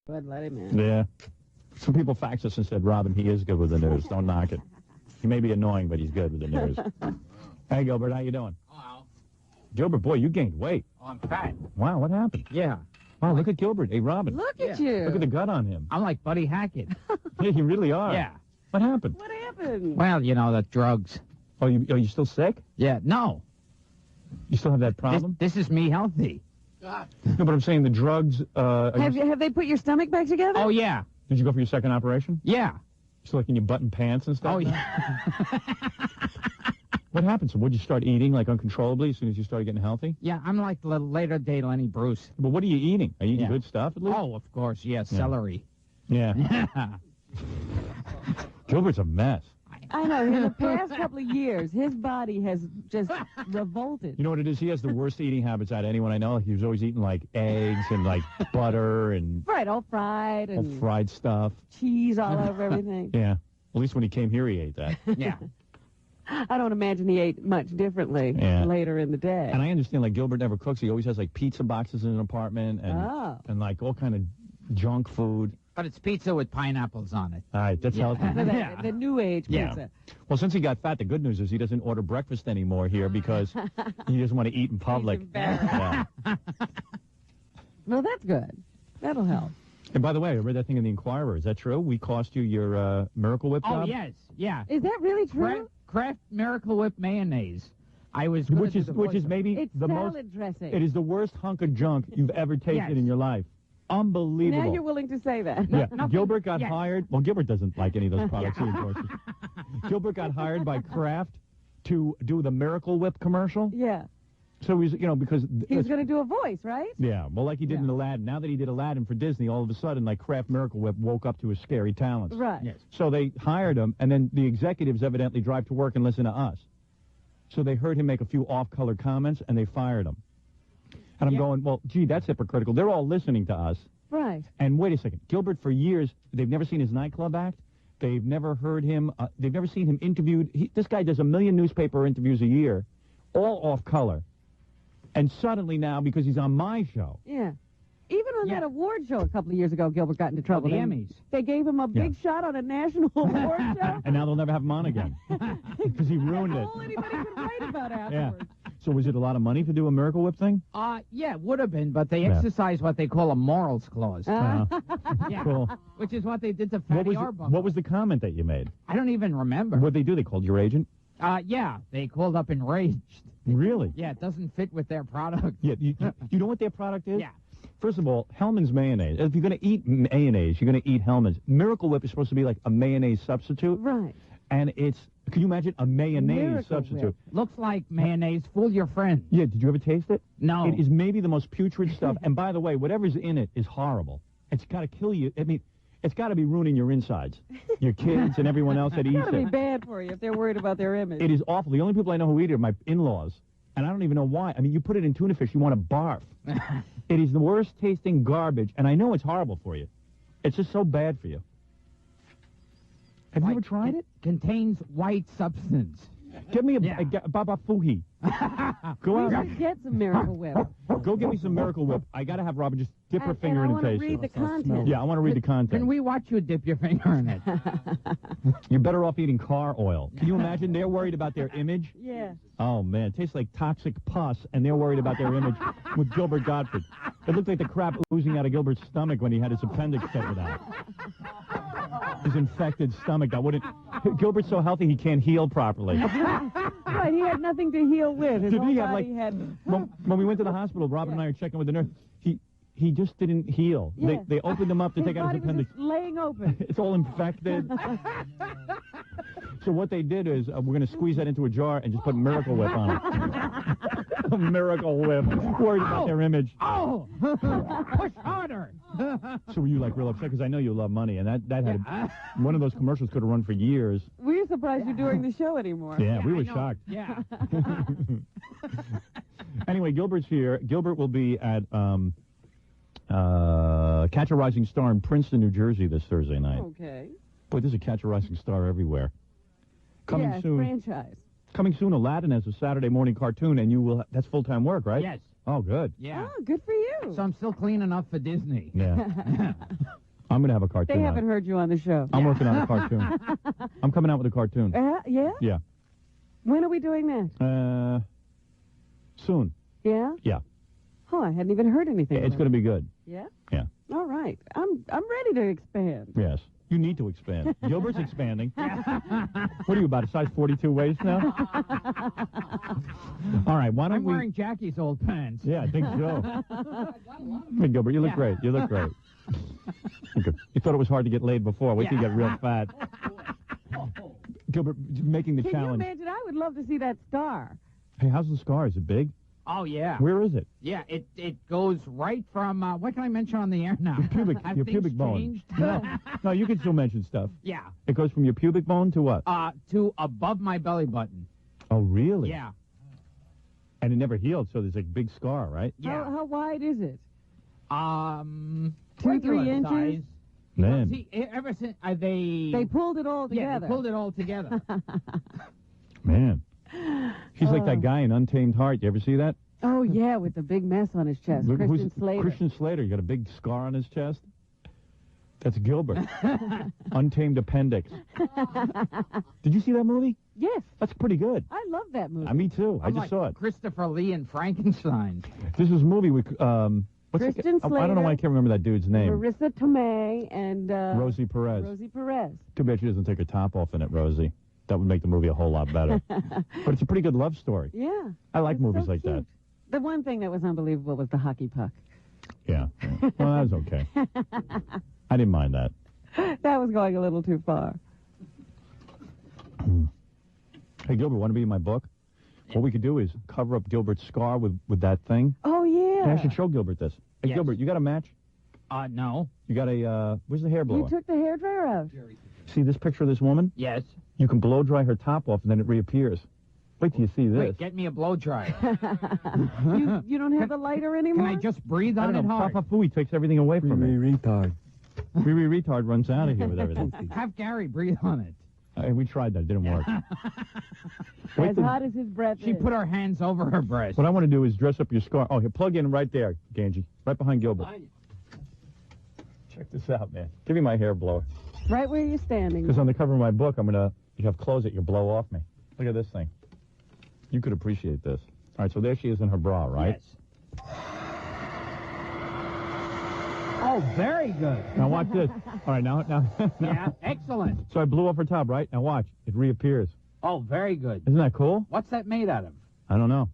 But let him in. Yeah. Some people faxed us and said, Robin, he is good with the news. Don't knock it. He may be annoying, but he's good with the news. Hey, Gilbert, how you doing? Hello. Gilbert, boy, you gained weight. Oh, I'm fat. Wow, what happened? Yeah. Wow, look at Gilbert. Hey, Robin. Look at you. Look at the gut on him. I'm like Buddy Hackett. Yeah, you really are. Yeah. What happened? What happened? Well, you know, the drugs. Oh, are you still sick? Yeah, no. You still have that problem? This is me healthy. No, but I'm saying the drugs... Have they put your stomach back together? Oh, yeah. Did you go for your second operation? Yeah. So like in your button pants and stuff? Oh, yeah. What happened? So would you start eating like uncontrollably as soon as you started getting healthy? Yeah, I'm like the later day Lenny Bruce. But what are you eating? Are you eating Yeah. good stuff at least? Oh, of course, yeah, celery. Yeah. Gilbert's a mess. I know. In the past couple of years, his body has just revolted. You know what it is? He has the worst eating habits out of anyone I know. He was always eating like eggs and like butter and Right, all fried all and fried stuff. cheese all over everything. Yeah. At least when he came here, he ate that. Yeah. I don't imagine he ate much differently Yeah. later in the day. And I understand, like, Gilbert never cooks. He always has, like, pizza boxes in an apartment and, Oh. and like, all kind of junk food. But it's pizza with pineapples on it. All right, that's healthy. The new age Yeah. pizza. Well, since he got fat, the good news is he doesn't order breakfast anymore here because he doesn't want to eat in public. embarrassed. Yeah. Well, that's good. That'll help. And by the way, I read that thing in the Inquirer. Is that true? We cost you your Miracle Whip Oh, job? yes, yeah. Is that really true? Kraft Miracle Whip mayonnaise. I was gonna Which do is the which is voiceover. maybe It's the most. salad dressing. It is the worst hunk of junk you've ever tasted Yes. in your life. Unbelievable. Now you're willing to say that. Yeah, nothing- Gilbert got yes. hired. Well, Gilbert doesn't like any of those products he endorses. Gilbert got hired by Kraft to do the Miracle Whip commercial. Yeah. So he's, because He's going to do a voice, right? yeah, well, like he did in Aladdin. Now that he did Aladdin for Disney, all of a sudden, like Kraft Miracle Whip woke up to his scary talents. Right. Yes. So they hired him, and then the executives evidently drive to work and listen to us. So they heard him make a few off-color comments, and they fired him. And I'm going, well, gee, that's hypocritical. They're all listening to us. Right. And wait a second. Gilbert, for years, they've never seen his nightclub act. They've never heard him. They've never seen him interviewed. This guy does 1 million newspaper interviews a year, all off-color. And suddenly now, because he's on my show. Yeah. Even on that award show a couple of years ago, Gilbert got into trouble. the Emmys. They gave him a big shot on a national award show. And now they'll never have him on again. Because he ruined it. All anybody could write about afterwards. So was it a lot of money to do a Miracle Whip thing? Yeah, it would have been, but they Yeah. exercise what they call a morals clause. Uh-huh. Yeah. Cool. Which is what they did to Fatty Arbuckle. What was the comment that you made? I don't even remember. What'd they do? They called your agent? Yeah, they called up enraged. Really? Yeah, it doesn't fit with their product. Yeah. You know what their product is? Yeah. First of all, Hellman's mayonnaise. If you're going to eat mayonnaise, you're going to eat Hellman's. Miracle Whip is supposed to be like a mayonnaise substitute. Right. And it's, can you imagine a mayonnaise Miracle substitute? Whip. Looks like mayonnaise. Fool your friend. Yeah, did you ever taste it? No. It is maybe the most putrid stuff. And by the way, whatever's in it is horrible. It's got to kill you. I mean, it's got to be ruining your insides. Your kids and everyone else that It's eats got to be it. bad for you if they're worried about their image. It is awful. The only people I know who eat it are my in-laws. And I don't even know why. I mean, you put it in tuna fish, you want to barf. It is the worst tasting garbage, and I know it's horrible for you. It's just so bad for you. Have you ever tried it? Contains white substance. Give me Yeah. a Baba Fuhi. Go We out. should get some Miracle Whip. Go get me some Miracle Whip. I got to have Robin just dip her finger in I and want to taste read the it. content. Yeah, I want to read the content. Can we watch you dip your finger in it? You're better off eating car oil. Can you imagine? They're worried about their image. Yeah. Oh, man. It tastes like toxic pus, and they're worried about their image with Gilbert Gottfried. It looked like the crap oozing out of Gilbert's stomach when he had his appendix taken out. His infected stomach. Gilbert's so healthy he can't heal properly. Right, he had nothing to heal with. His Did whole he have, body like, had... when we went to the hospital, Robin and I were checking with the nurse. He just didn't heal. Yeah. They opened him up to His take out body his was appendix. just laying open. It's all infected. So what they did is we're going to squeeze that into a jar and just put Miracle Whip on it. A Miracle Whip. Worried about their image. Oh! Push harder! So were you like real upset? Because I know you love money, and that had one of those commercials could have run for years. We're surprised you're doing the show anymore. Yeah, we I were know. shocked. Yeah. Anyway, Gilbert's here. Gilbert will be at Catch a Rising Star in Princeton, New Jersey this Thursday night. Okay. Boy, there's a Catch a Rising Star everywhere. Coming yeah, soon. franchise. Coming soon, Aladdin has a Saturday morning cartoon, and you will. That's full-time work, right? Yes. Oh, good. Yeah. Oh, good for you. So I'm still clean enough for Disney. Yeah. I'm going to have a cartoon. They haven't heard you on the show. I'm working on a cartoon. I'm coming out with a cartoon. Yeah? Yeah. When are we doing that? Soon. Yeah? Yeah. Oh, I hadn't even heard anything. It's going to be good. Yeah? Yeah. All right. I'm ready to expand. Yes. You need to expand. Gilbert's expanding. What are you, about a size 42 waist now? All right, why don't I'm we... wearing Jackie's old pants. Yeah, I think so. Hey, Gilbert, you look great. You look great. Okay. You thought it was hard to get laid before. Wait till you get real fat. Gilbert, making the Can challenge. you imagine? I would love to see that scar. Hey, how's the scar? Is it big? Oh, yeah. Where is it? Yeah, it goes right from, what can I mention on the air now? Have Your things pubic bone. changed? No, you can still mention stuff. Yeah. It goes from your pubic bone to what? To above my belly button. Oh, really? Yeah. And it never healed, so there's a big scar, right? Yeah. How wide is it? 2-3 3 inches? Size. Man. See, ever since they... They pulled it all Yeah, together. they pulled it all together. Man. He's like that guy in Untamed Heart. You ever see that? Oh, yeah, with the big mess on his chest. Christian Slater. Christian Slater. You got a big scar on his chest? That's Gilbert. Untamed Appendix. Did you see that movie? Yes. That's pretty good. I love that movie. Me too. I just saw it. Christopher Lee and Frankenstein. This is a movie with Christian Slater. I don't know why I can't remember that dude's name. Marissa Tomei and Rosie Perez. Rosie Perez. Too bad she doesn't take her top off in it, Rosie. That would make the movie a whole lot better. But it's a pretty good love story. Yeah. I like It's movies so like cute. that. The one thing that was unbelievable was the hockey puck. Yeah. Well, that was okay. I didn't mind that. That was going a little too far. Hey, Gilbert, want to be in my book? What we could do is cover up Gilbert's scar with that thing. Oh, yeah. I should show Gilbert this. Hey, Yes. Gilbert, you got a match? No. You got a, where's the hair blower? You took the hairdryer out. See this picture of this woman? Yes. You can blow dry her top off and then it reappears. Wait till you see this. Wait, get me a blow dryer. You don't have the lighter anymore? Can I just breathe I on don't it know. hard? Papa Fooey takes everything away from me. Retard. Riri Retard runs out of here with everything. Have Gary breathe on it. We tried that. It didn't work. As hot as his breath She is. put her hands over her breast. What I want to do is dress up your scar. Oh, here, plug in right there, Ganji. Right behind Gilbert. Check this out, man. Give me my hair blower. Right where you're standing. Because on the cover of my book, you have clothes that you blow off me. Look at this thing. You could appreciate this. All right, so there she is in her bra, right? Yes. Oh, very good. Now watch this. All right, now. Yeah, excellent. So I blew off her top, right? Now watch. It reappears. Oh, very good. Isn't that cool? What's that made out of? I don't know.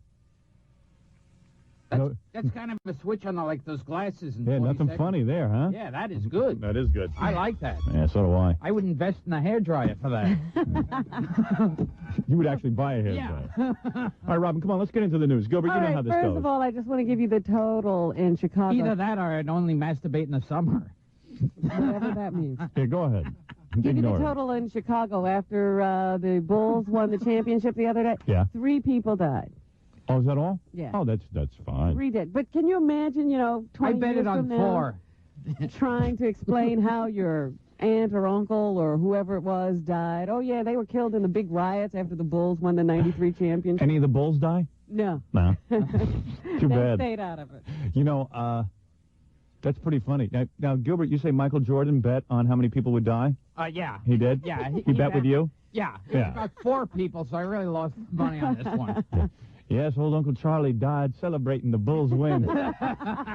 That's kind of a switch on those glasses. In Yeah, 40 nothing seconds. funny there, huh? Yeah, that is good. That is good. I like that. Yeah, so do I. I would invest in a hairdryer for that. You would actually buy a hair dryer. All right, Robin, come on, let's get into the news. Gilbert, All you know right, how this first goes. of all, I just want to give you the total in Chicago. Either that or I'd only masturbate in the summer. Whatever that means. Here, go ahead. Give you the Ignore it. total in Chicago after the Bulls won the championship the other day. Yeah. 3 people died. Oh, is that all? Yeah. Oh, that's fine. 3 dead. But can you imagine, 20 I bet years it on from now, 4. trying to explain how your aunt or uncle or whoever it was died? Oh, yeah, they were killed in the big riots after the Bulls won the 93 championship. Any of the Bulls die? No. No. Too They bad. stayed out of it. That's pretty funny. Now, Gilbert, you say Michael Jordan bet on how many people would die? Yeah. He did? Yeah. He bet with you? Yeah. It Yeah. was about 4 people, so I really lost money on this one. Yes, old Uncle Charlie died celebrating the Bulls' win.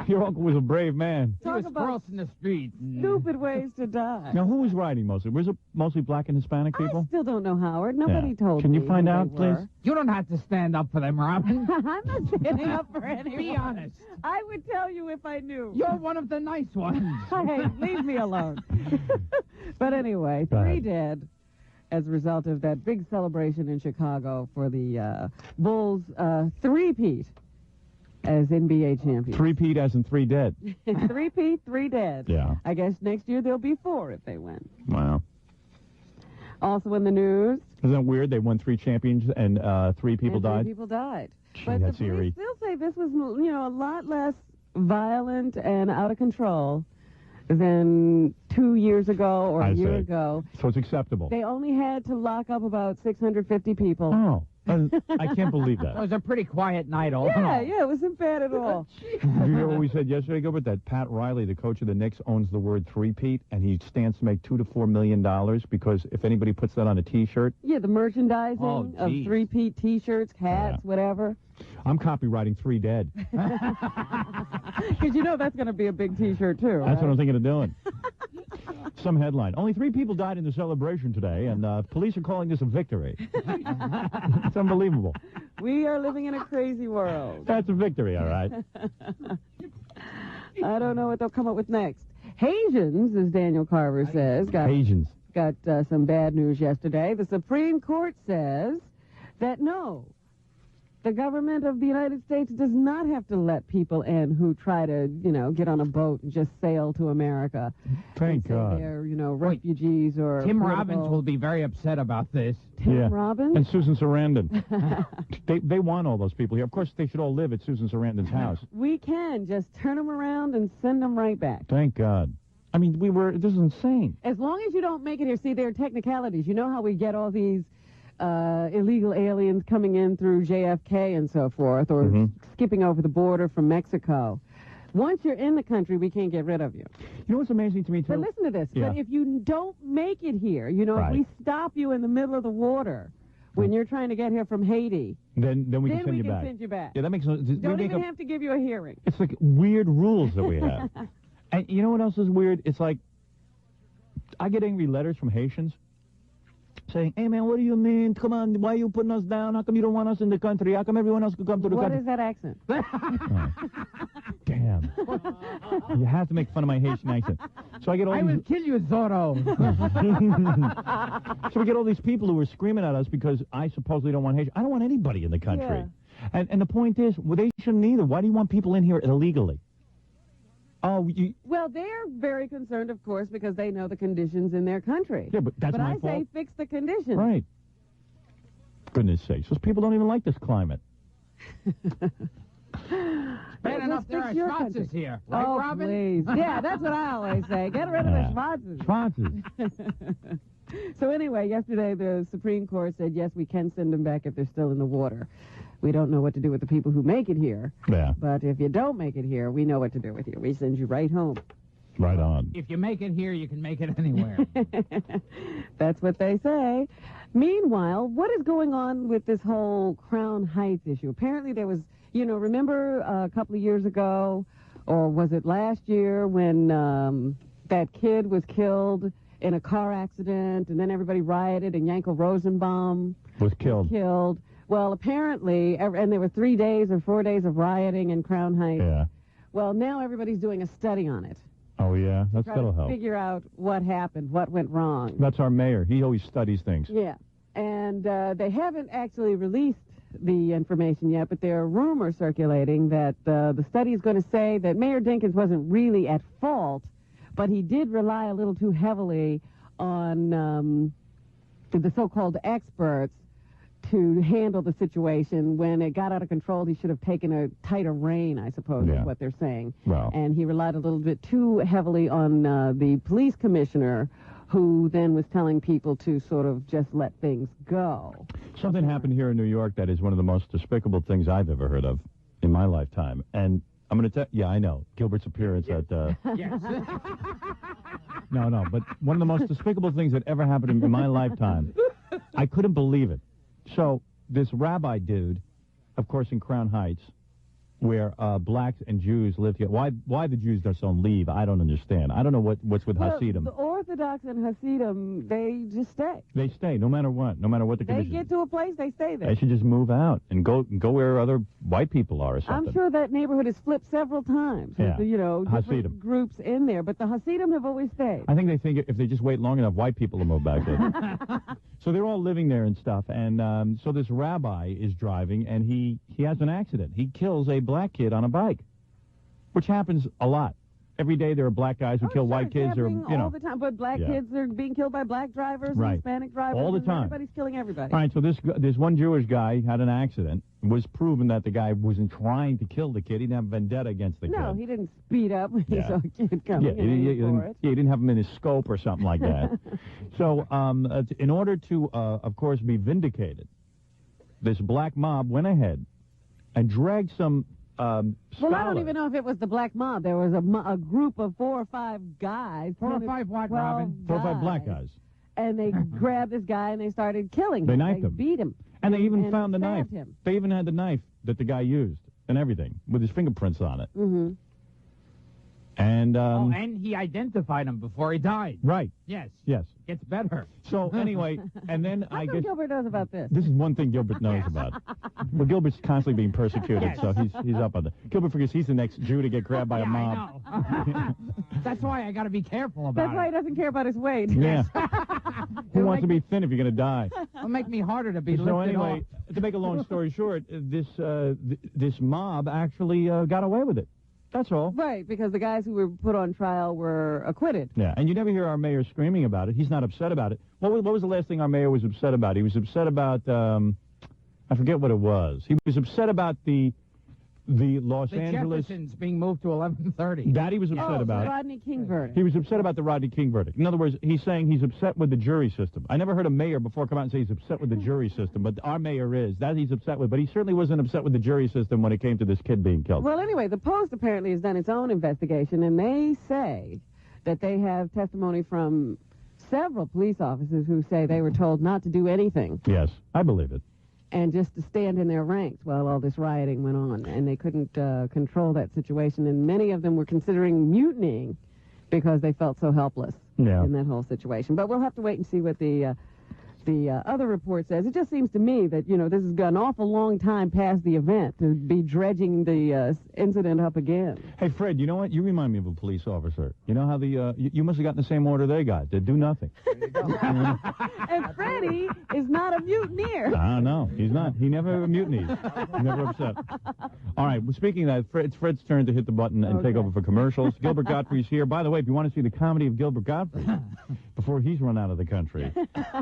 Your uncle was a brave man. He was Talk about crossing the street. stupid ways to die. Now, who was riding mostly? Was it mostly black and Hispanic I people? still don't know, Howard. Nobody Yeah. told Can me. you find who out, they were. please? You don't have to stand up for them, Robin. I'm not standing up for anyone. Be honest. I would tell you if I knew. You're one of the nice ones. Hey, leave me alone. But anyway, Go 3 ahead. dead as a result of that big celebration in Chicago for the Bulls three-peat as NBA champions. 3-peat as in 3 dead. 3-peat, 3 dead. Yeah. I guess next year there'll be 4 if they win. Wow. Also in the news, Isn't that weird? They won 3 champions and 3 people and 3 died? people died. Gee, But the that's police eerie. still say this was, a lot less violent and out of control than 2 years ago or I a year see. ago. So it's acceptable. They only had to lock up about 650 people. Oh. I can't believe It that. was a pretty quiet night all in all. Yeah, it wasn't bad at all. Did you hear what we said yesterday, Gilbert? That Pat Riley, the coach of the Knicks, owns the word three-peat, and he stands to make $2 to $4 million because if anybody puts that on a T-shirt. Yeah, the merchandising Oh, of geez. three-peat T-shirts, hats, whatever. I'm copywriting Three Dead. Because you know that's going to be a big T-shirt, too. That's right? what I'm thinking of doing. Some headline. Only 3 people died in the celebration today, and police are calling this a victory. It's unbelievable. We are living in a crazy world. That's a victory, all right. I don't know what they'll come up with next. Haitians, as Daniel Carver says, got some bad news yesterday. The Supreme Court says that no, the government of the United States does not have to let people in who try to, get on a boat and just sail to America. Thank Say God. they're, refugees or Tim political- Robbins will be very upset about this. Tim Robbins? And Susan Sarandon. they want all those people here. Of course, they should all live at Susan Sarandon's house. We can just turn them around and send them right back. Thank God. I mean, this is insane. As long as you don't make it here. See, there are technicalities. You know how we get all these illegal aliens coming in through JFK and so forth, or skipping over the border from Mexico. Once you're in the country, we can't get rid of you. You know what's amazing to me, too? But listen to this. Yeah. But if you don't make it here, Right. if we stop you in the middle of the water when you're trying to get here from Haiti, then we then can send we you can back. send you back. Yeah, that makes no sense. Don't even have to give you a hearing. It's like weird rules that we have. And you know what else is weird? It's like I get angry letters from Haitians saying, hey, man, what do you mean? Come on, why are you putting us down? How come you don't want us in the country? How come everyone else could come to the What country? is that accent? Oh. Damn. You have to make fun of my Haitian accent. So I get all I these... will kill you, Zorro. So we get all these people who are screaming at us because I supposedly don't want Haitian. I don't want anybody in the country. Yeah. And the point is, well, they shouldn't either. Why do you want people in here illegally? Oh, Well, they're very concerned, of course, because they know the conditions in their country. yeah, but that's my I fault. say fix the conditions. Right. Goodness sakes, those people don't even like this climate. Bad enough there are fix your Schwarzes country. here. Right, Oh, Robin? please. Yeah, that's what I always say. Get rid of the Schwarzes. Sponsors. So anyway, yesterday the Supreme Court said, yes, we can send them back if they're still in the water. We don't know what to do with the people who make it here. Yeah, But if you don't make it here, we know what to do with you. We send you right home. right on. If you make it here, you can make it anywhere. That's what they say. Meanwhile, what is going on with this whole Crown Heights issue? Apparently there was, remember a couple of years ago, or was it last year, when that kid was killed in a car accident, and then everybody rioted, and Yankel Rosenbaum Was killed. Well, apparently, and there were 3 days or 4 days of rioting in Crown Heights. Yeah. Well, now everybody's doing a study on it. Oh, yeah? Try to That'll help. figure out what happened, what went wrong. That's our mayor. He always studies things. Yeah. And they haven't actually released the information yet, but there are rumors circulating that the study is going to say that Mayor Dinkins wasn't really at fault, but he did rely a little too heavily on the so-called experts to handle the situation. When it got out of control, he should have taken a tighter rein, I suppose, Yeah. is what they're saying. Well. And he relied a little bit too heavily on the police commissioner, who then was telling people to sort of just let things go. Something happened here in New York that is one of the most despicable things I've ever heard of in my lifetime. And I'm going to tell yeah, I know. Gilbert's appearance at... Yes. No, but one of the most despicable things that ever happened in my lifetime. I couldn't believe it. So this rabbi dude, of course, in Crown Heights, where blacks and Jews live here. Why the Jews don't leave, I don't understand. I don't know what's with Hasidim. The Orthodox and Hasidim, they just stay. They stay, no matter what the They conditions. get to a place, they stay there. They should just move out and go where other white people are or something. I'm sure that neighborhood has flipped several times. Yeah. With, different Hasidim. groups in there. But the Hasidim have always stayed. I think they think if they just wait long enough, white people will move back in. So they're all living there and stuff. And so this rabbi is driving, and he has an accident. He kills a black kid on a bike, which happens a lot. Every day there are black guys who kill white kids, or all the time. But black kids are being killed by black drivers, Right. Hispanic drivers, All the and time. Everybody's killing everybody. All right, so this one Jewish guy had an accident. It was proven that the guy wasn't trying to kill the kid. He didn't have a vendetta against the kid. No, he didn't speed up when he Yeah. saw a kid coming. Yeah, in he didn't have him in his scope or something like that. So in order to, of course, be vindicated, this black mob went ahead and dragged some Well, I don't even know if it was the black mob. There was a group of 4 or 5 guys. 4 or 5 what, 12 Robin? 4 or 5 black guys. And they grabbed this guy and they started killing him. They knifed him. Beat him. And they even found the knife. stabbed him. They even had the knife that the guy used and everything with his fingerprints on it. Mm-hmm. And and he identified him before he died. right. Yes. Yes. Gets better. So anyway, and then I I know guess Gilbert knows about this. this is one thing Gilbert knows about. Well, Gilbert's constantly being persecuted, Yes. so he's up on it. Gilbert figures he's the next Jew to get grabbed by a mob. I know. That's why I got to be careful about That's why he it. doesn't care about his weight. Yeah. Who wants to be thin if you're going to die? It'll make me harder to be So lifted anyway, to make a long story short, this mob actually got away with it. That's all. Right, because the guys who were put on trial were acquitted. Yeah, and you never hear our mayor screaming about it. He's not upset about it. What was the last thing our mayor was upset about? He was upset about, I forget what it was. He was upset about the Los the Angeles... Jeffersons being moved to 11:30. That he was upset about. The Rodney King verdict. He was upset about the Rodney King verdict. In other words, he's saying he's upset with the jury system. I never heard a mayor before come out and say he's upset with the jury system, but our mayor is. That he's upset with. But he certainly wasn't upset with the jury system when it came to this kid being killed. Well, anyway, the Post apparently has done its own investigation, and they say that they have testimony from several police officers who say they were told not to do anything Yes, I believe it. and just to stand in their ranks while all this rioting went on, and they couldn't control that situation, and many of them were considering mutinying because they felt so helpless in that whole situation. But we'll have to wait and see what the other report says. It just seems to me that, this has gone an awful long time past the event to be dredging the incident up again. Hey, Fred, you know what? You remind me of a police officer. You know how you must have gotten the same order they got. They do nothing. There you go. And Freddie is not a mutineer. No, he's not. He never mutinies. He's never upset. All right, well, speaking of that, it's Fred's turn to hit the button and take over for commercials. Gilbert Gottfried's here. By the way, if you want to see the comedy of Gilbert Gottfried before he's run out of the country,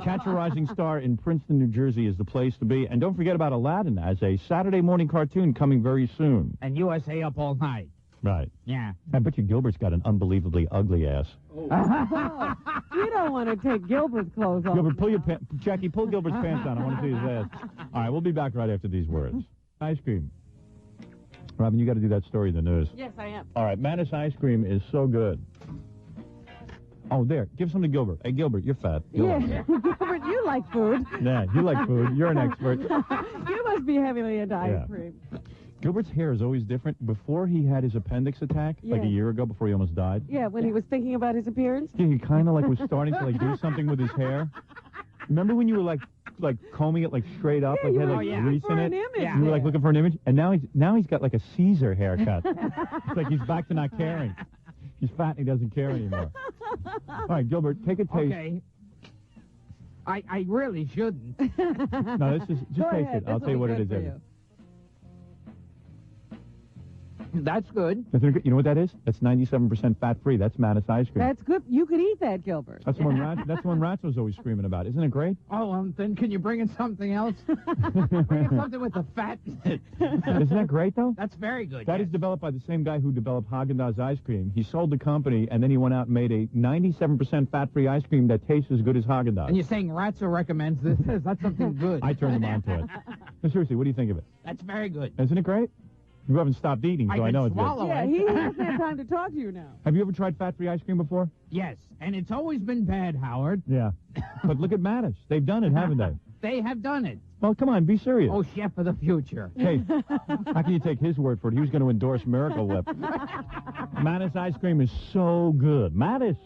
Catch a Rising Star in Princeton, New Jersey is the place to be. And don't forget about Aladdin as a Saturday morning cartoon coming very soon. And USA Up All Night. Right. Yeah. I bet you Gilbert's got an unbelievably ugly ass. Oh, you don't want to take Gilbert's clothes off. Gilbert, pull your Jackie, pull Gilbert's pants down. I want to see his ass. All right, we'll be back right after these words. Ice cream. Robin, you got to do that story in the news. Yes, I am. All right, Manus ice cream is so good. Oh, there. Give some to Gilbert. Hey, Gilbert, you're fat. Yeah, Gilbert, you like food. Yeah, you like food. You're an expert. You must be heavily into ice cream. Gilbert's hair is always different. Before he had his appendix attack, like a year ago, before he almost died. Yeah, when he was thinking about his appearance. Yeah, he kind of like was starting to like do something with his hair. Remember when you were like combing it like straight up, like had like grease in it? Yeah. You were like looking for an image, and now he's got like a Caesar haircut. It's like he's back to not caring. He's fat and he doesn't care anymore. All right, Gilbert, take a taste. Okay. I really shouldn't. No, this is just taste it. I'll tell you what it is. That's good. You know what that is? That's 97% fat-free. That's Manus ice cream. That's good. You could eat that, Gilbert. That's one Ratzo's always screaming about. Isn't it great? Oh, then can you bring in something else? Bring in something with the fat in it. Isn't that great, though? That's very good. That is developed by the same guy who developed Haagen-Dazs ice cream. He sold the company, and then he went out and made a 97% fat-free ice cream that tastes as good as Haagen-Dazs. And you're saying Ratzo recommends this? That's something good. I turned him on to it. No, seriously, what do you think of it? That's very good. Isn't it great? You haven't stopped eating, so I know it's good. Yeah, he doesn't have time to talk to you now. Have you ever tried fat-free ice cream before? Yes, and it's always been bad, Howard. Yeah. But look at Manus. They've done it, haven't they? They have done it. Well, come on, be serious. Oh, chef of the future. Hey, how can you take his word for it? He was going to endorse Miracle Whip. Manus ice cream is so good. Manus.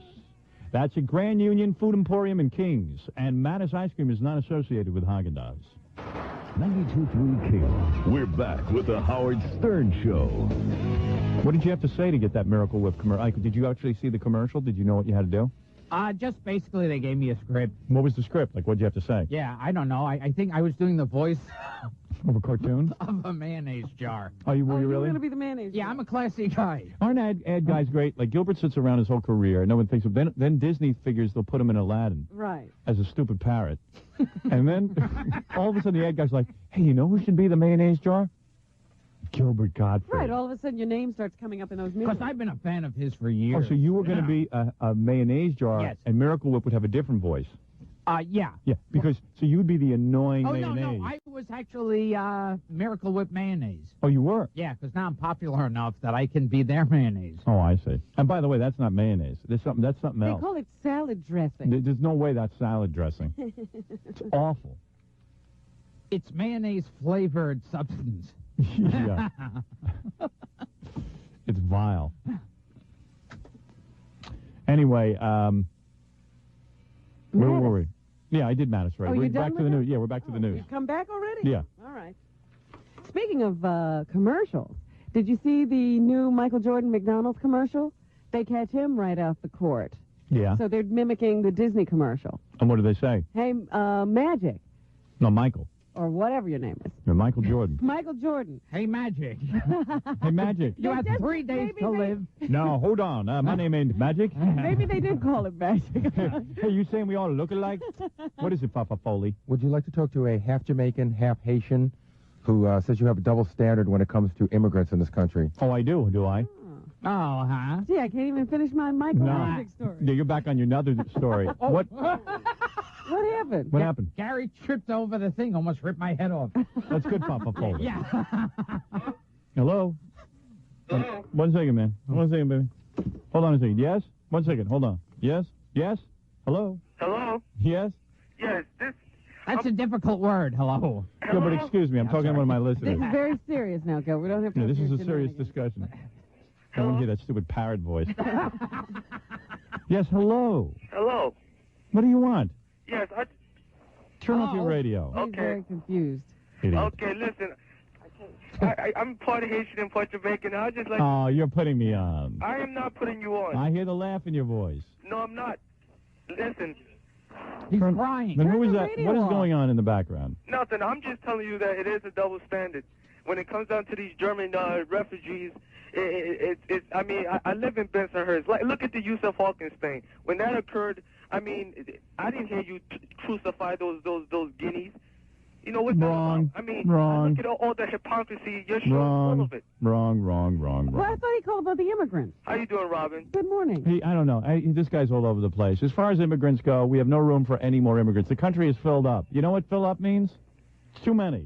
That's at Grand Union Food Emporium in Kings. And Manus ice cream is not associated with Haagen-Dazs. 92.3 King. We're back with the Howard Stern Show. What did you have to say to get that Miracle Whip commercial? Did you actually see the commercial? Did you know what you had to do? Just basically they gave me a script. What was the script? Like, what did you have to say? Yeah, I don't know. I think I was doing the voice Of a cartoon? of a mayonnaise jar. Were you You're really? going to be the mayonnaise. Yeah, I'm a classy guy. Aren't ad guys great? Like, Gilbert sits around his whole career. No one thinks of then Disney figures they'll put him in Aladdin. Right. As a stupid parrot. And then all of a sudden the ad guy's like, hey, you know who should be the mayonnaise jar? Gilbert Gottfried. Right, all of a sudden your name starts coming up in those movies. Because I've been a fan of his for years. Oh, so you were going to be a mayonnaise jar, Yes. and Miracle Whip would have a different voice. Yeah. Yeah, because so you'd be the annoying Oh, mayonnaise. no, I was actually Miracle Whip mayonnaise. Oh, you were? Yeah, because now I'm popular enough that I can be their mayonnaise. Oh, I see. And by the way, that's not mayonnaise. That's something They else. call it salad dressing. There's no way that's salad dressing. It's awful. It's mayonnaise-flavored substance. Yeah. It's vile. Anyway, where were we? Yeah, I did Mattis already. Oh, We're you done back to with the it? news. Yeah, we're back to the news. You've come back already? Yeah. All right. Speaking of commercials, did you see the new Michael Jordan McDonald's commercial? They catch him right off the court. Yeah. So they're mimicking the Disney commercial. And what do they say? Hey, Magic, No, Michael. or whatever your name is. No, Michael Jordan. Michael Jordan. Hey, Magic. Hey, Magic. You have just- 3 days maybe to they- live. No, hold on. My name ain't Magic. Maybe they did call it Magic. Hey, you saying we all look alike? What is it, Papa Foley? Would you like to talk to a half Jamaican, half Haitian who says you have a double standard when it comes to immigrants in this country? Oh, I do I? Oh, huh? Gee, I can't even finish my Michael No. Magic story. Yeah, you're back on your other story. What What happened? happened? Gary tripped over the thing, almost ripped my head off. That's good, Papa Foley. Yeah. Hello? One second, man. 1 second, baby. Hold on a second. Yes? 1 second. Hold on. Yes? Yes? Hello? Hello? Yes? Yes, this... That's a difficult word, hello. Gilbert, excuse me. I'm talking to one of my This listeners. is very serious now, Gil. We don't have to. Yeah, this have is a your serious shenanigans. discussion. I don't hear that stupid parrot voice. Yes, hello. Hello? What do you want? Yes, I... Turn off your Oh. radio. He's Okay. very confused. Idiot. Okay, listen. I'm part Haitian and part Jamaican. I just like... Oh, you're putting me on. I am not putting you on. I hear the laugh in your voice. No, I'm not. Listen, He's Turn- crying. Then who Turn is the that? radio What is off. going on in the background? nothing. I'm just telling you that it is a double standard. When it comes down to these German refugees, I mean, I live in Bensonhurst. Like, look at the Yusuf Hawkins thing. When that occurred, I mean, I didn't hear you crucify those guineas. You know what's Wrong. that about? I mean, Wrong. I look at all the hypocrisy. Your show is full Wrong. of it. Wrong. Well, I thought he called about the immigrants. How you doing, Robin? Good morning. Hey, I don't know. This guy's all over the place. As far as immigrants go, we have no room for any more immigrants. The country is filled up. You know what fill up means? It's too many.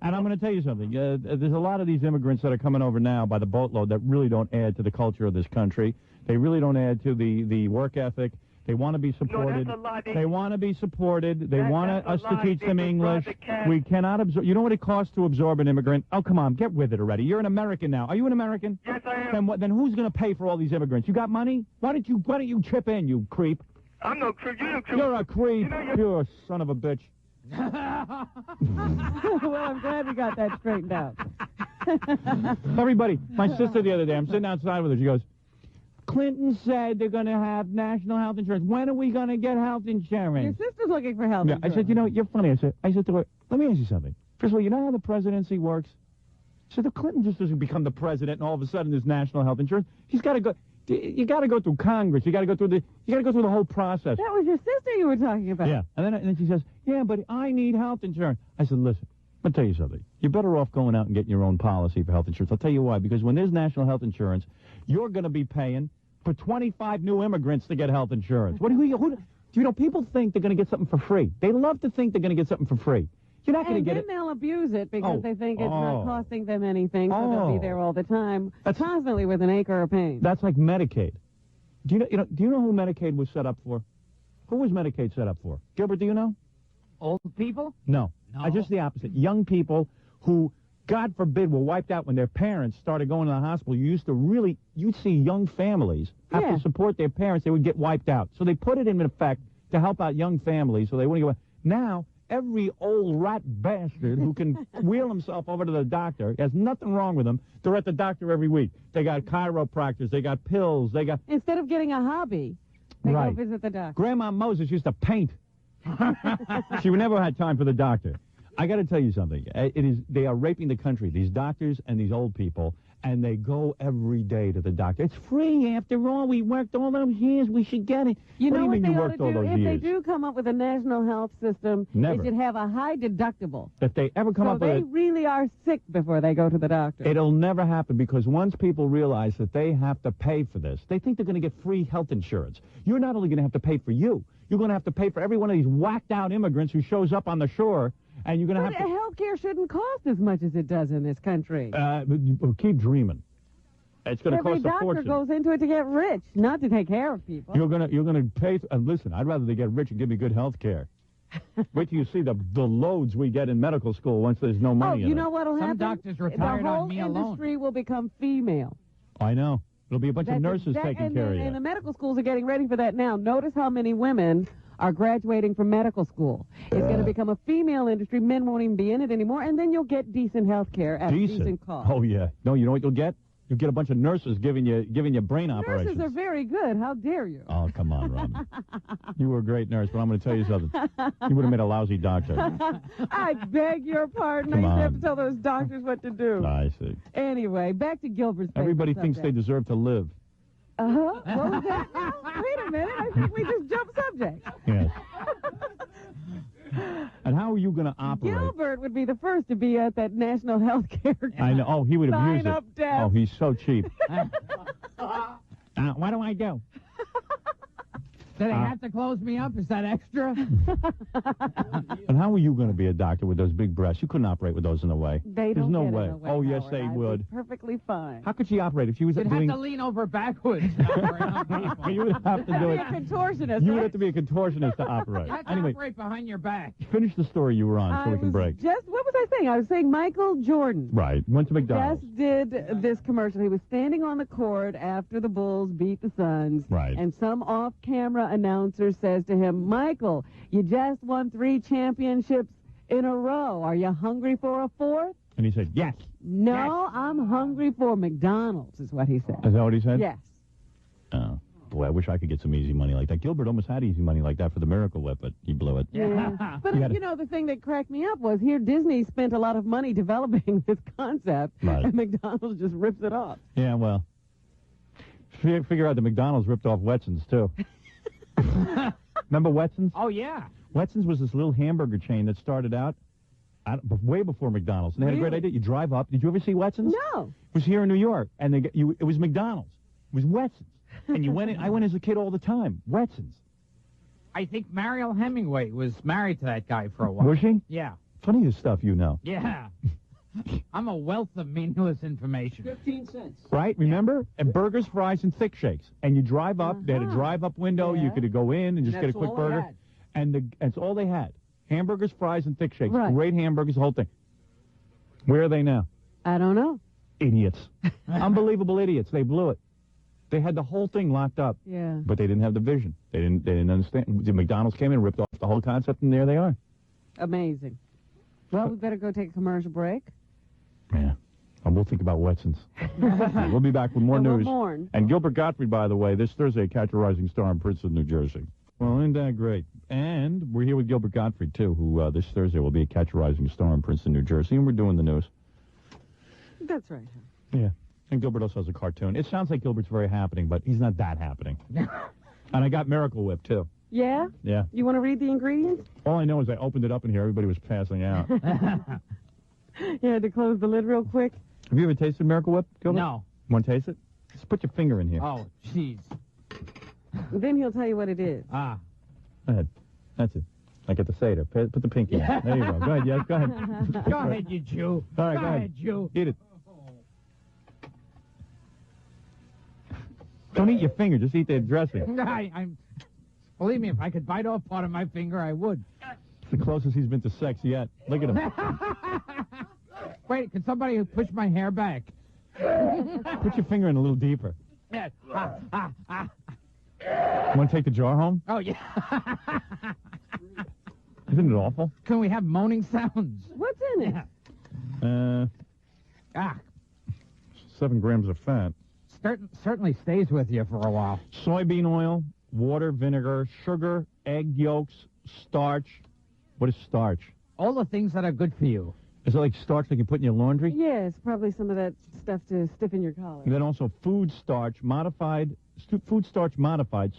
And I'm going to tell you something. There's a lot of these immigrants that are coming over now by the boatload that really don't add to the culture of this country. They really don't add to the work ethic. They want to be supported. that's a lie. They want to be supported. They want that's a us to lie. teach They them just English. rob the cash. We cannot absorb. You know what it costs to absorb an immigrant? Oh, come on. Get with it already. You're an American now. Are you an American? Yes, I am. Then who's going to pay for all these immigrants? You got money? Why don't you chip in, you creep? I'm no creep. You're no creep. You're a creep. You know, You're a son of a bitch. Well, I'm glad we got that straightened out. Everybody, my sister the other day, I'm sitting outside with her. She goes, Clinton said they're going to have national health insurance. When are we going to get health Your insurance? sister's looking for help. Yeah, I said, you know, you're funny. I said to her, let me ask you something. First of all, you know how the presidency works? So the Clinton just doesn't become the president and all of a sudden there's national health insurance. He's got to go. You got to go through Congress. You got to go through the whole process. That was your sister you were talking about. Yeah, and then she says, yeah, but I need health insurance. I said, listen, I'll tell you something. You're better off going out and getting your own policy for health insurance. I'll tell you why. Because when there's national health insurance, you're going to be paying for 25 new immigrants to get health insurance. People think they're going to get something for free. They love to think they're going to get something for free. You're not going to And get then it. they'll abuse it because Oh. they think it's Oh. not costing them anything, so they'll Oh. be there all the time, That's- constantly with an acre of pain. That's like Medicaid. Do you know who Medicaid was set up for? Who was Medicaid set up for? Gilbert, do you know? Old people? No. No. Just the opposite. Young people who, God forbid, were wiped out when their parents started going to the hospital. You'd see young families have Yeah. to support their parents. They would get wiped out. So they put it in effect to help out young families so they wouldn't go. Now, every old rat bastard who can wheel himself over to the doctor, has nothing wrong with them, they're at the doctor every week. They got chiropractors, they got pills, they got... Instead of getting a hobby, they Right. go visit the doctor. Grandma Moses used to paint. She never had time for the doctor. I got to tell you something. They are raping the country, these doctors and these old people, and they go every day to the doctor. It's free after all. We worked all those years. We should get it. You what know do you what mean they you ought worked to all do? those If years? they do come up with a national health system, Never. they should have a high deductible. If they ever come So up they with it, really are sick before they go to the doctor. it'll never happen because once people realize that they have to pay for this, they think they're going to get free health insurance. You're not only going to have to pay for you, You're going to have to pay for every one of these whacked-out immigrants who shows up on the shore, and you're going to But have to... health care shouldn't cost as much as it does in this country. Keep dreaming. It's going to Every cost a doctor fortune. goes into it to get rich, not to take care of people. You're gonna pay. Listen, I'd rather they get rich and give me good health care. Wait till you see the loads we get in medical school once there's no money in it. You know what'll happen? Some doctors retired on me The whole alone. industry will become female. I know. It'll be a bunch of nurses taking care of you. And the medical schools are getting ready for that now. Notice how many women are graduating from medical school. It's going to become a female industry. Men won't even be in it anymore, and then you'll get decent health care at a decent cost. Oh, yeah. No, you know what you'll get? You'll get a bunch of nurses giving you brain operations. Nurses are very good. How dare you? Oh, come on, Robin. You were a great nurse, but I'm going to tell you something. You would have made a lousy doctor. I beg your pardon. I used to have to tell those doctors what to do. I see. Anyway, back to Gilbert's favorite Everybody thinks they subject. deserve to live. What was that? Wait a minute. I think we just jumped subject. Yes. And how are you going to operate? Gilbert would be the first to be at that national health care. I know. Oh, he would abuse Sign it. up death. Oh, he's so cheap. What do I do? Do they have to close me up? Is that extra? And how are you going to be a doctor with those big breasts? You couldn't operate with those in a way. They There's don't no get way. in a way. Oh, yes, Howard. they I'd be would. perfectly fine. How could she operate if she was You'd doing... have to lean over backwards. to operate on people. You would have to do Be it. a contortionist. You would right? have to be a contortionist to operate. Let's Anyway, operate behind your back. finish the story you were on so we can break. What was I saying? I was saying Michael Jordan. Right. Went to McDonald's. Just did this commercial. He was standing on the court after the Bulls beat the Suns. Right. And some off-camera announcer says to him, Michael, you just won 3 championships in a row. Are you hungry for a 4th? And he said, yes. No, I'm hungry for McDonald's, is what he said. Is that what he said? Yes. Oh. Boy, I wish I could get some easy money like that. Gilbert almost had easy money like that for the Miracle Whip, but he blew it. Yeah. But, You gotta- you know, the thing that cracked me up was here Disney spent a lot of money developing this concept, Right. and McDonald's just rips it off. Yeah, well. Figure out the McDonald's ripped off Wetson's, too. Remember Wetson's? Oh, yeah. Wetson's was this little hamburger chain that started out way before McDonald's. And they had a great idea. You drive up. Did you ever see Wetson's? No. It was here in New York, and it was McDonald's. It was Wetson's. And you went in. I went as a kid all the time. Wetson's. I think Mariel Hemingway was married to that guy for a while. Was she? Yeah. Funny the stuff you know. Yeah. I'm a wealth of meaningless information. 15 cents. Right? Remember? And burgers, fries, and thick shakes. And you drive up. They had a drive-up window. You Yeah. could go in and just get a That's quick all burger. they had. And that's all they had. Hamburgers, fries, and thick shakes. Right. Great hamburgers, the whole thing. Where are they now? I don't know. Idiots. Unbelievable idiots. They blew it. They had the whole thing locked up. Yeah. But they didn't have the vision. They didn't understand. The McDonald's came in and ripped off the whole concept, and there they are. Amazing. Well, we better go take a commercial break. Yeah. And we'll think about Wetson's. We'll be back with more And we'll news. mourn. And Gilbert Gottfried, by the way, this Thursday, catch a rising star in Princeton, New Jersey. Well, isn't that great? And we're here with Gilbert Gottfried, too, who this Thursday will be a catch a rising star in Princeton, New Jersey, and we're doing the news. That's right. Yeah. And Gilbert also has a cartoon. It sounds like Gilbert's very happening, but he's not that happening. And I got Miracle Whip, too. Yeah? Yeah. You want to read the ingredients? All I know is I opened it up in here. Everybody was passing out. You had to close the lid real quick? Have you ever tasted Miracle Whip, Gilbert? No. Want to taste it? Just put your finger in here. Oh, jeez. Then he'll tell you what it is. Ah. Go ahead. That's it. I get to say it. Put the pinky in. There you go. Go ahead. Yes, go ahead. Go ahead, you Jew. All right, go go ahead. ahead, Jew. Eat it. Don't eat your finger. Just eat the dressing. Believe me, if I could bite off part of my finger, I would. It's the closest he's been to sex yet. Look at him. Wait, can somebody push my hair back? Put your finger in a little deeper. Yeah. Want to take the jar home? Oh, yeah. Isn't it awful? Can we have moaning sounds? What's in it? 7 grams of fat. Certainly stays with you for a while. Soybean oil, water, vinegar, sugar, egg yolks, starch. What is starch? All the things that are good for you. Is it like starch like you put in your laundry? Yes, probably some of that stuff to stiffen your collar. And then also food starch modified,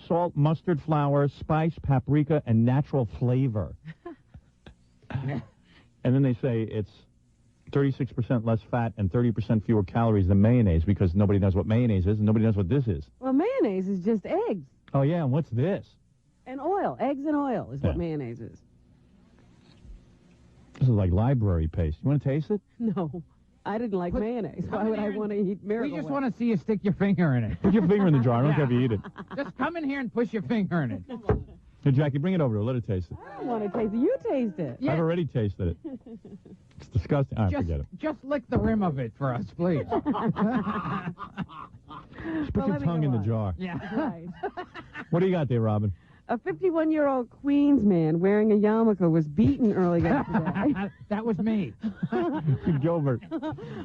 salt, mustard flour, spice, paprika, and natural flavor. And then they say it's 36% less fat and 30% fewer calories than mayonnaise because nobody knows what mayonnaise is and nobody knows what this is. Well, mayonnaise is just eggs. Oh, yeah, and what's this? And oil. Eggs and oil is what Yeah. mayonnaise is. This is like library paste. You want to taste it? No, I didn't like mayonnaise. Why come would in I here want to eat We Miracle just Whip? want to see you stick your finger in it. Put your finger in the jar. I don't care if you eat it. Just come in here and push your finger in it. Hey, Jackie, bring it over to her. Let her taste it. I don't want to taste it. You taste it. Yeah. I've already tasted it. It's disgusting. All right, Just, forget it. just lick the rim of it for us, please. Just put Well, your let me tongue go in the on. jar. Yeah. Right. What do you got there, Robin? A 51-year-old Queens man wearing a yarmulke was beaten early yesterday. That was me. Gilbert.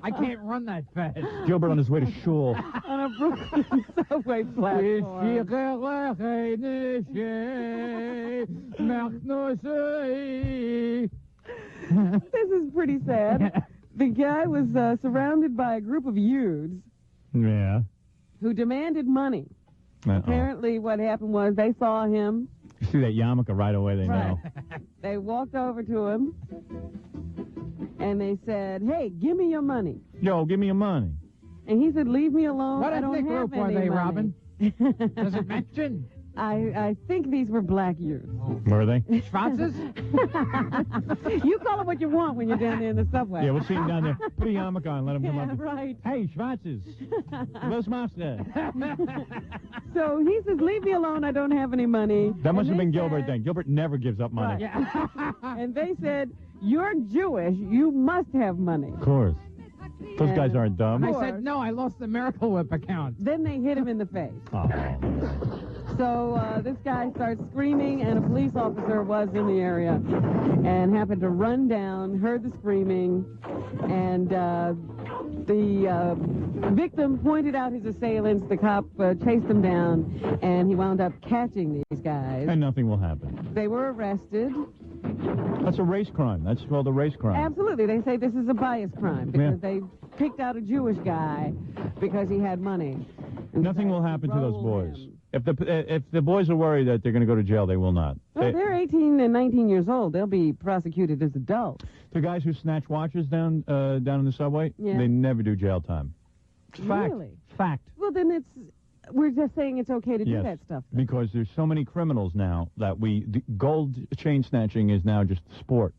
I can't run that fast. Gilbert on his way to shul. On a Brooklyn subway platform. This is pretty sad. The guy was surrounded by a group of youths Yeah. who demanded money. Uh-oh. Apparently what happened was they saw him. You see that yarmulke right away, they know. They walked over to him and they said, "Hey, give me your money." Yo, give me your money. And he said, "Leave me alone. What I don't ethnic have group are any they, money." Robin? Does it mention? I think these were black youths. Were they? Schwarzes? You call them what you want when you're down there in the subway. Yeah, we'll see him down there. Put a yarmulke on, let him come Yeah, up. right. Hey, Schwarzes. Where's Master? So he says, "Leave me alone. I don't have any money." That must And have been they Gilbert said- then. Gilbert never gives up money. Right. And they said, "You're Jewish. You must have money." Of course. Those guys aren't dumb. I said, no, I lost the Miracle Whip account. Then they hit him in the face. Oh. So this guy starts screaming, and a police officer was in the area and happened to run down, heard the screaming, and the victim pointed out his assailants. The cop chased them down, and he wound up catching these guys. And nothing will happen. They were arrested. That's a race crime. That's called a race crime. Absolutely. They say this is a bias crime because they picked out a Jewish guy because he had money. And Nothing will decided happen to those roll boys. him. If the boys are worried that they're going to go to jail, they will not. Well, they're 18 and 19 years old. They'll be prosecuted as adults. The guys who snatch watches down in the subway, Yeah. they never do jail time. It's fact. Really? Fact. Well, then we're just saying it's okay to do Yes, that stuff. then. because there's so many criminals now that the gold chain snatching is now just sport.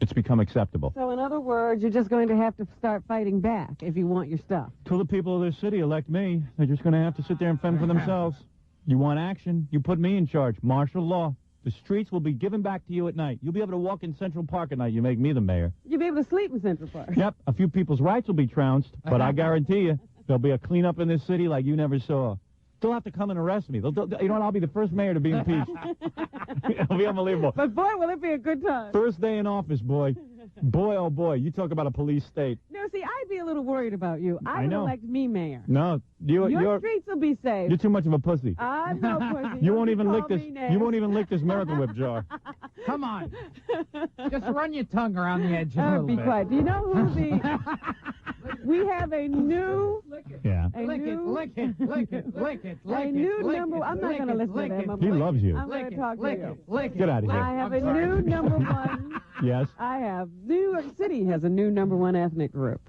It's become acceptable. So, in other words, you're just going to have to start fighting back if you want your stuff. Till the people of this city elect me, they're just going to have to sit there and fend for themselves. You want action? You put me in charge. Martial law. The streets will be given back to you at night. You'll be able to walk in Central Park at night. You make me the mayor. You'll be able to sleep in Central Park. Yep, a few people's rights will be trounced, but I guarantee you, there'll be a cleanup in this city like you never saw. They'll have to come and arrest me. You know what? I'll be the first mayor to be impeached. It'll be unbelievable. But, boy, will it be a good time. First day in office, boy. Boy, oh boy, you talk about a police state. No, see, I'd be a little worried about you. I would know. elect me mayor. No, Your you're streets will be safe. you're too much of a pussy. I'm no pussy. You won't even call lick this. me names. You won't even lick this Miracle Whip jar. Come on. Just run your tongue around the edge a little Be bit. quiet. Do you know who the... We have a new... Yeah. Lick it, lick it, lick it, lick it, lick A it. new lick number... it, I'm not lick going to it, listen lick to it, him. He loves you. I'm going Lick to it, talk to lick you. it, lick it. Get out of here. I have I'm a sorry. new number one. Yes. New York City has a new number one ethnic group.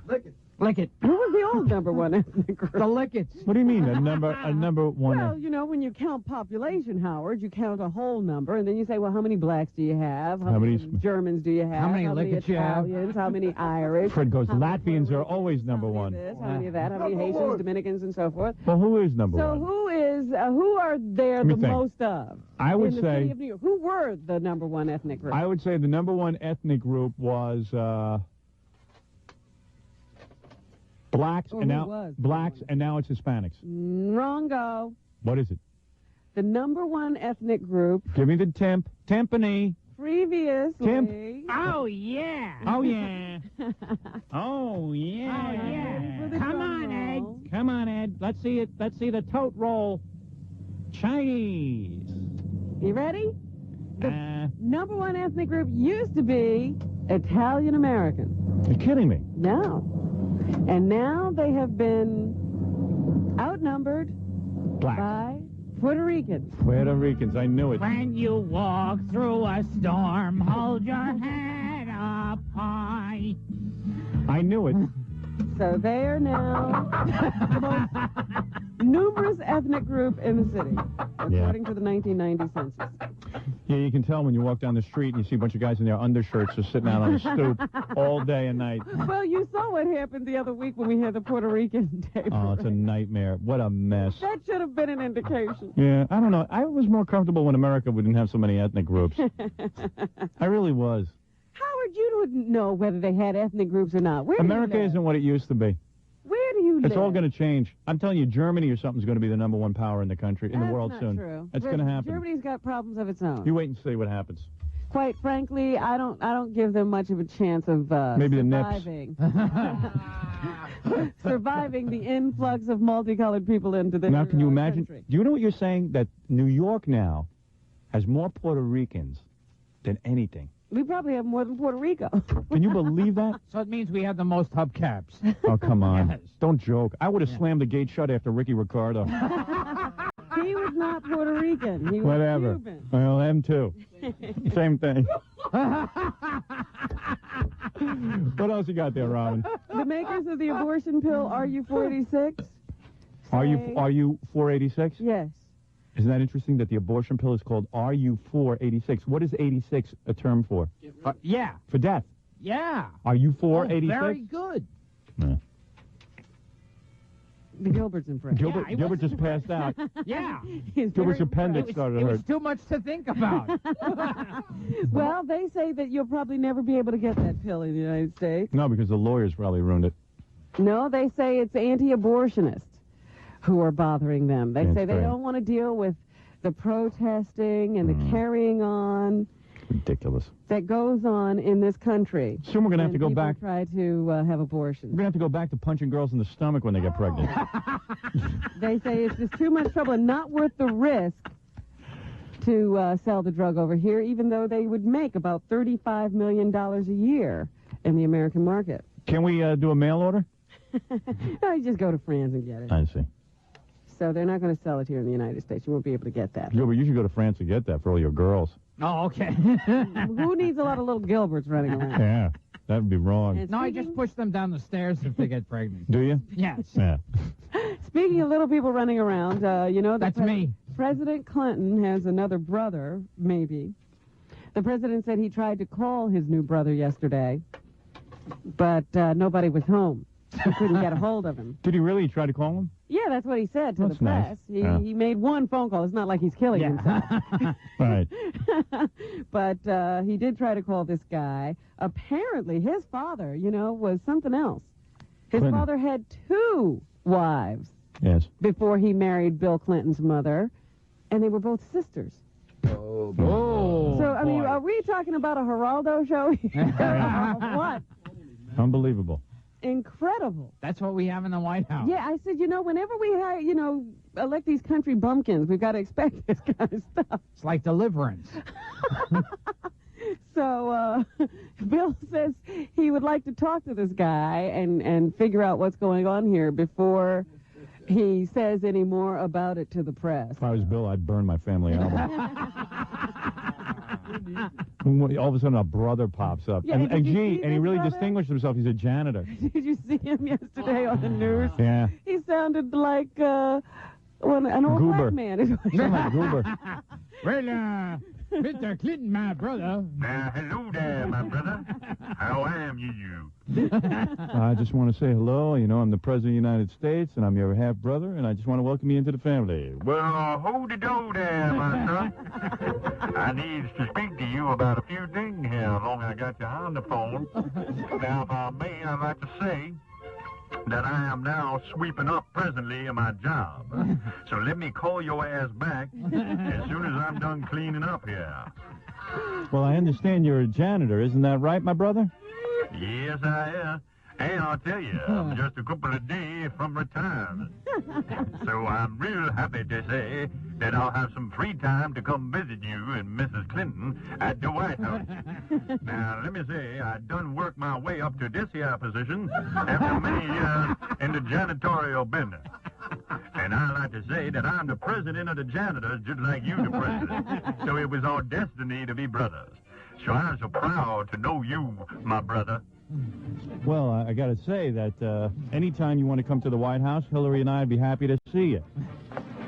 Lick it. Who was the old number one ethnic group? The lickets. What do you mean a number one? Well, you know, when you count population, Howard, you count a whole number, and then you say, well, how many blacks do you have? How many Germans do you have? How many lickets you have? Italians? How many Irish? Fred goes, How many Latvians Puerto are always number Ricans? one. How many of this? How many of that? How many Haitians, Dominicans, and so forth? Well, who is number So one? who are there Let me the think. most of? I would in the say- city of New York? Who were the number one ethnic group? I would say the number one ethnic group was blacks, Or and who now was the blacks, one? and now it's Hispanics. Wrongo. What is it? The number one ethnic group Give me the Timpani. previously... Oh, yeah. Oh yeah. Oh yeah. Ready for the Come drum on, Ed. roll? Come on, Ed. Let's see it. Let's see the tote roll. Chinese. You ready? Uh, Number one ethnic group used to be Italian American. you're kidding me. No. And now they have been outnumbered Black. by Puerto Ricans. Puerto Ricans. I knew it. When you walk through a storm, hold your head up high. I knew it. So they are now numerous ethnic group in the city, according to the 1990 census. Yeah, you can tell when you walk down the street and you see a bunch of guys in their undershirts just sitting out on the stoop all day and night. Well, you saw what happened the other week when we had the Puerto Rican Day Oh, it's a parade. nightmare. What a mess. That should have been an indication. Yeah, I don't know. I was more comfortable when America didn't have so many ethnic groups. I really was. Howard, you wouldn't know whether they had ethnic groups or not. Where do you America live? isn't what it used to be. Where do you live? It's all going to change. I'm telling you, Germany or something's going to be the #1 power in the country, in the world That's soon. not true. That's going to happen. Germany's got problems of its own. You wait and see what happens. Quite frankly, I don't give them much of a chance of Maybe the surviving. Surviving the influx of multicolored people into their Now, can you imagine? country. Do you know what you're saying? That New York now has more Puerto Ricans than anything. We probably have more than Puerto Rico. Can you believe that? So it means we have the most hubcaps. Oh, come on. Yes. Don't joke. I would have slammed the gate shut after Ricky Ricardo. He was not Puerto Rican. He was Whatever. Cuban. Well, them too. Same thing. What else you got there, Robin? The makers of the abortion pill, RU-486. Are you 486? Yes. Isn't that interesting that the abortion pill is called RU486? What is 86 a term for? Yeah. For death. Yeah. Are you Oh, 486? very good. Yeah. The Gilbert's impressed. Gilbert, he Gilbert wasn't- just passed out. Yeah. He's Gilbert's very appendix started to It was hurt. too much to think about. Well, they say that you'll probably never be able to get that pill in the United States. No, because the lawyers probably ruined it. No, they say it's anti-abortionists who are bothering them. They That's say they great. don't want to deal with the protesting and the carrying on Ridiculous. that goes on in this country. Soon we're going to have to when go people back. try to have We're abortions. going to have to go back to punching girls in the stomach when they get pregnant. They say it's just too much trouble and not worth the risk to sell the drug over here, even though they would make about $35 million a year in the American market. Can we do a mail order? No, you just go to France and get it. I see. So they're not going to sell it here in the United States. You won't be able to get that. Gilbert, you should go to France to get that for all your girls. Oh, okay. Who needs a lot of little Gilberts running around? Yeah, that would be wrong. And No, I speaking- just push them down the stairs if they get pregnant. Do you? Yes. Yeah. Speaking of little people running around, you know that That's me. President Clinton has another brother, maybe. The president said he tried to call his new brother yesterday, but nobody was home. He couldn't get a hold of him. Did he really try to call him? Yeah, that's what he said to That's the nice. press. Yeah. He made one phone call. It's not like he's killing himself. Right. But he did try to call this guy. Apparently, his father, was something else. His Clinton. father had 2 wives Yes. before he married Bill Clinton's mother, and they were both sisters. Oh, So, I mean, boy. are we talking about a Geraldo show here? What? Unbelievable. Incredible. That's what we have in the White House. Yeah, I said, whenever we hire, elect these country bumpkins, we've got to expect this kind of stuff. It's like Deliverance. So Bill says he would like to talk to this guy and figure out what's going on here before he says any more about it to the press. If I was Bill, I'd burn my family album. All of a sudden, a brother pops up. Yeah, did you see And he this really brother? distinguished himself. He's a janitor. Did you see him yesterday on the news? Yeah. He sounded like an old Goober. black man. Sound like Goober. Well, Mr. Clinton, my brother. Hello there, my brother. How am you? I just want to say hello. I'm the President of the United States, and I'm your half-brother, and I just want to welcome you into the family. Well, hold the door there, my son. I need to speak to you about a few things here, long I got you on the phone. Now, if I may, I'd like to say that I am now sweeping up presently in my job. So let me call your ass back as soon as I'm done cleaning up here. Well, I understand you're a janitor. Isn't that right, my brother? Yes, I am. And I'll tell you, I'm just a couple of days from retirement. So I'm real happy to say that I'll have some free time to come visit you and Mrs. Clinton at the White House. Now, let me say, I done worked my way up to this here position after many years in the janitorial business. And I like to say that I'm the president of the janitors, just like you, the president. So it was our destiny to be brothers. So I'm so proud to know you, my brother. Well, I got to say that anytime you want to come to the White House, Hillary and I would be happy to see you.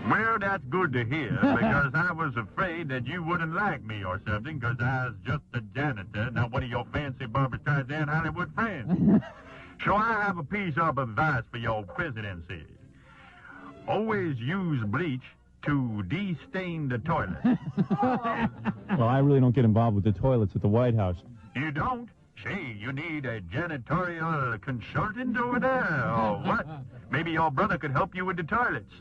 Well, that's good to hear, because I was afraid that you wouldn't like me or something, because I was just a janitor, not one of your fancy Barbra Streisand Hollywood friends. So I have a piece of advice for your presidency. Always use bleach to de-stain the toilet. Well, I really don't get involved with the toilets at the White House. You don't? Say, you need a janitorial consultant over there, or what? Maybe your brother could help you with the toilets.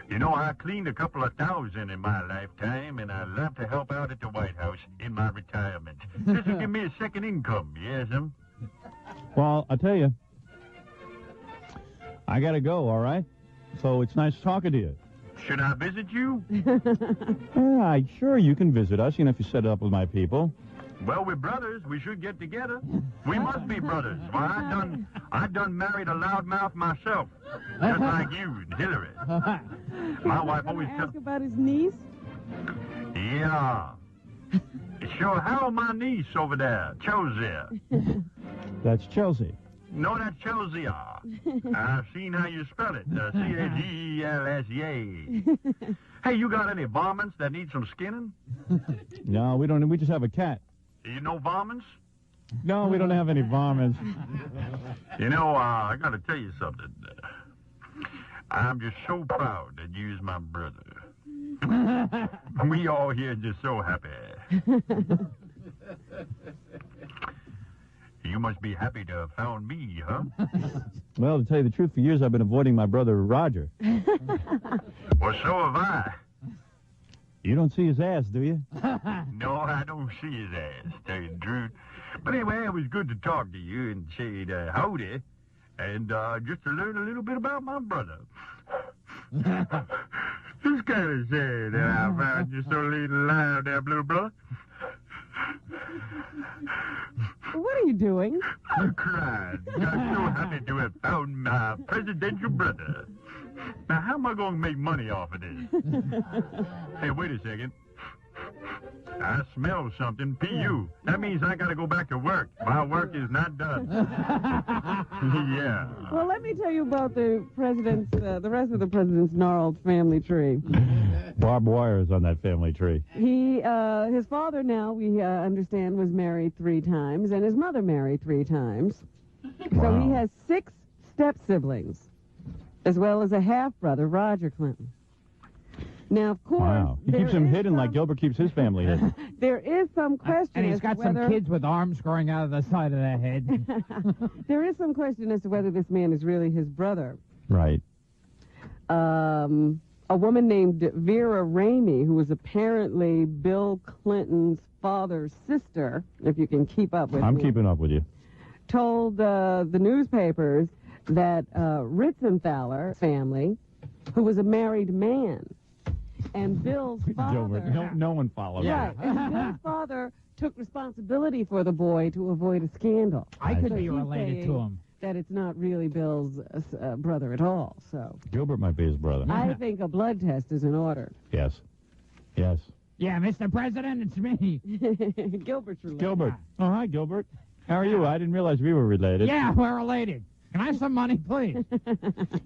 You know, I cleaned a couple of thousand in my lifetime, and I love to help out at the White House in my retirement. This will give me a second income, yes, Well, I'll tell you, I got to go, all right? So it's nice talking to you. Should I visit you? Yeah, sure, you can visit us, if you set it up with my people. Well, we're brothers. We should get together. We must be brothers. Well, I done married a loudmouth myself, just like you and Hillary. My wife always ask about his niece? Yeah. Sure, how my niece over there, Chelsea? That's Chelsea. No, that's Chelsea. I've seen how you spell it. C-H-E-L-S-E-A. Hey, you got any varmints that need some skinning? No, we don't. We just have a cat. You know varmints? No, we don't have any varmints. You know, I got to tell you something. I'm just so proud that you's my brother. We all here just so happy. You must be happy to have found me, huh? Well, to tell you the truth, for years I've been avoiding my brother Roger. Well, so have I. You don't see his ass, do you? No, I don't see his ass, tell you the truth. But anyway, it was good to talk to you and say howdy, and just to learn a little bit about my brother. It's kind of sad that I found you so late alive there, Blue Blood. What are you doing? I'm crying. I'm so happy to have found my presidential brother. Now, how am I going to make money off of this? Hey, wait a second. I smell something. P.U. That means I got to go back to work. My work is not done. Yeah. Well, let me tell you about the rest of the president's gnarled family tree. Barbed wire is on that family tree. His father now, we understand, was married 3 times, and his mother married 3 times. Wow. So he has 6 step-siblings, as well as a half-brother, Roger Clinton. Now, of course... Wow. He keeps them hidden like Gilbert keeps his family hidden. There is some question And he's as got to whether... some kids with arms growing out of the side of their head. There is some question as to whether this man is really his brother. Right. A woman named Vera Ramey, who was apparently Bill Clinton's father's sister, if you can keep up with I'm me, keeping up with you. told the newspapers that Ritzenthaler family, who was a married man, and Bill's father... Gilbert, no one follows. Right, and Bill's father took responsibility for the boy to avoid a scandal. I could So be she's related to saying him. that it's not really Bill's brother at all, so... Gilbert might be his brother. I think a blood test is in order. Yes. Yes. Yeah, Mr. President, it's me. Gilbert's related. Gilbert. Oh, hi, Gilbert. How are you? I didn't realize we were related. Yeah, we're related. Can I have some money, please?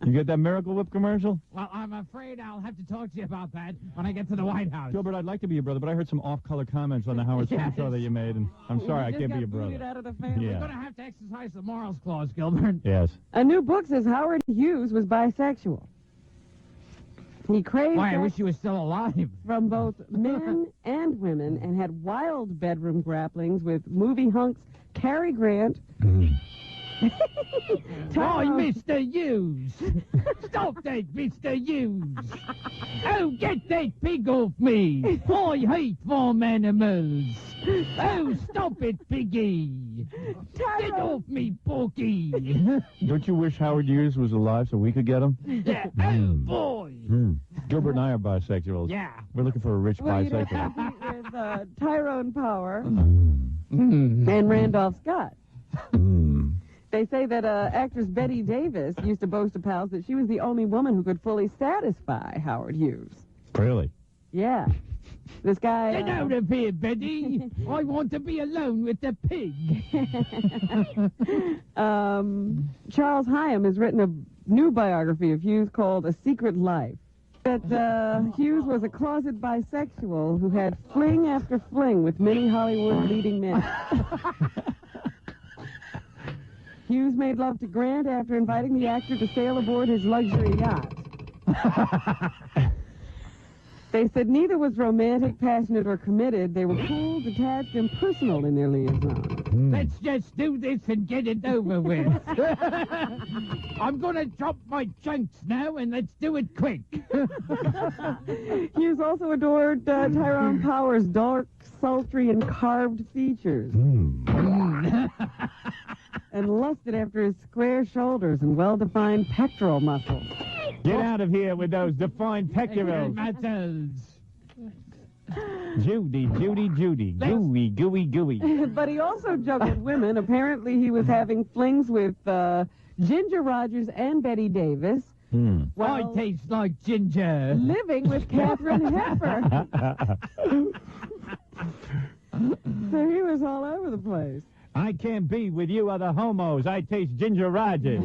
You get that Miracle Whip commercial? Well, I'm afraid I'll have to talk to you about that when I get to the White House. Gilbert, I'd like to be your brother, but I heard some off-color comments on the Howard Stern show that you made, and I'm sorry, I can't be your brother. Out of the family. We're Yeah. going to have to exercise the morals clause, Gilbert. Yes. A new book says Howard Hughes was bisexual. He craved Why, I sex wish you were still alive. from both men and women and had wild bedroom grapplings with movie hunks Cary Grant. Why, Tyrone- Mr. Hughes? Stop that, Mr. Hughes. Oh, get that pig off me. I hate farm animals. Oh, stop it, piggy. Get off me, Porky. Don't you wish Howard Hughes was alive so we could get him? Yeah. Oh, boy. Gilbert and I are bisexuals. Yeah. We're looking for a rich Well, you know, bisexual. with Tyrone Power and Randolph Scott. They say that actress Betty Davis used to boast to pals that she was the only woman who could fully satisfy Howard Hughes. Really? Yeah. This guy... Get out of here, Betty. I want to be alone with the pig. Charles Hyam has written a new biography of Hughes called A Secret Life. That Hughes was a closet bisexual who had fling after fling with many Hollywood leading men. Hughes made love to Grant after inviting the actor to sail aboard his luxury yacht. They said neither was romantic, passionate, or committed. They were cool, detached, and personal in their liaison. Let's just do this and get it over with. I'm going to drop my chunks now, and let's do it quick. Hughes also adored Tyrone Power's dark, sultry, and carved features. And lusted after his square shoulders and well-defined pectoral muscles. Get out of here with those defined pectorals. Judy, Judy, Judy. Gooey, gooey, gooey. But he also juggled women. Apparently he was having flings with Ginger Rogers and Betty Davis. I taste like ginger. Living with Katharine Hepburn. So he was all over the place. I can't be with you other homos. I taste Ginger Rogers.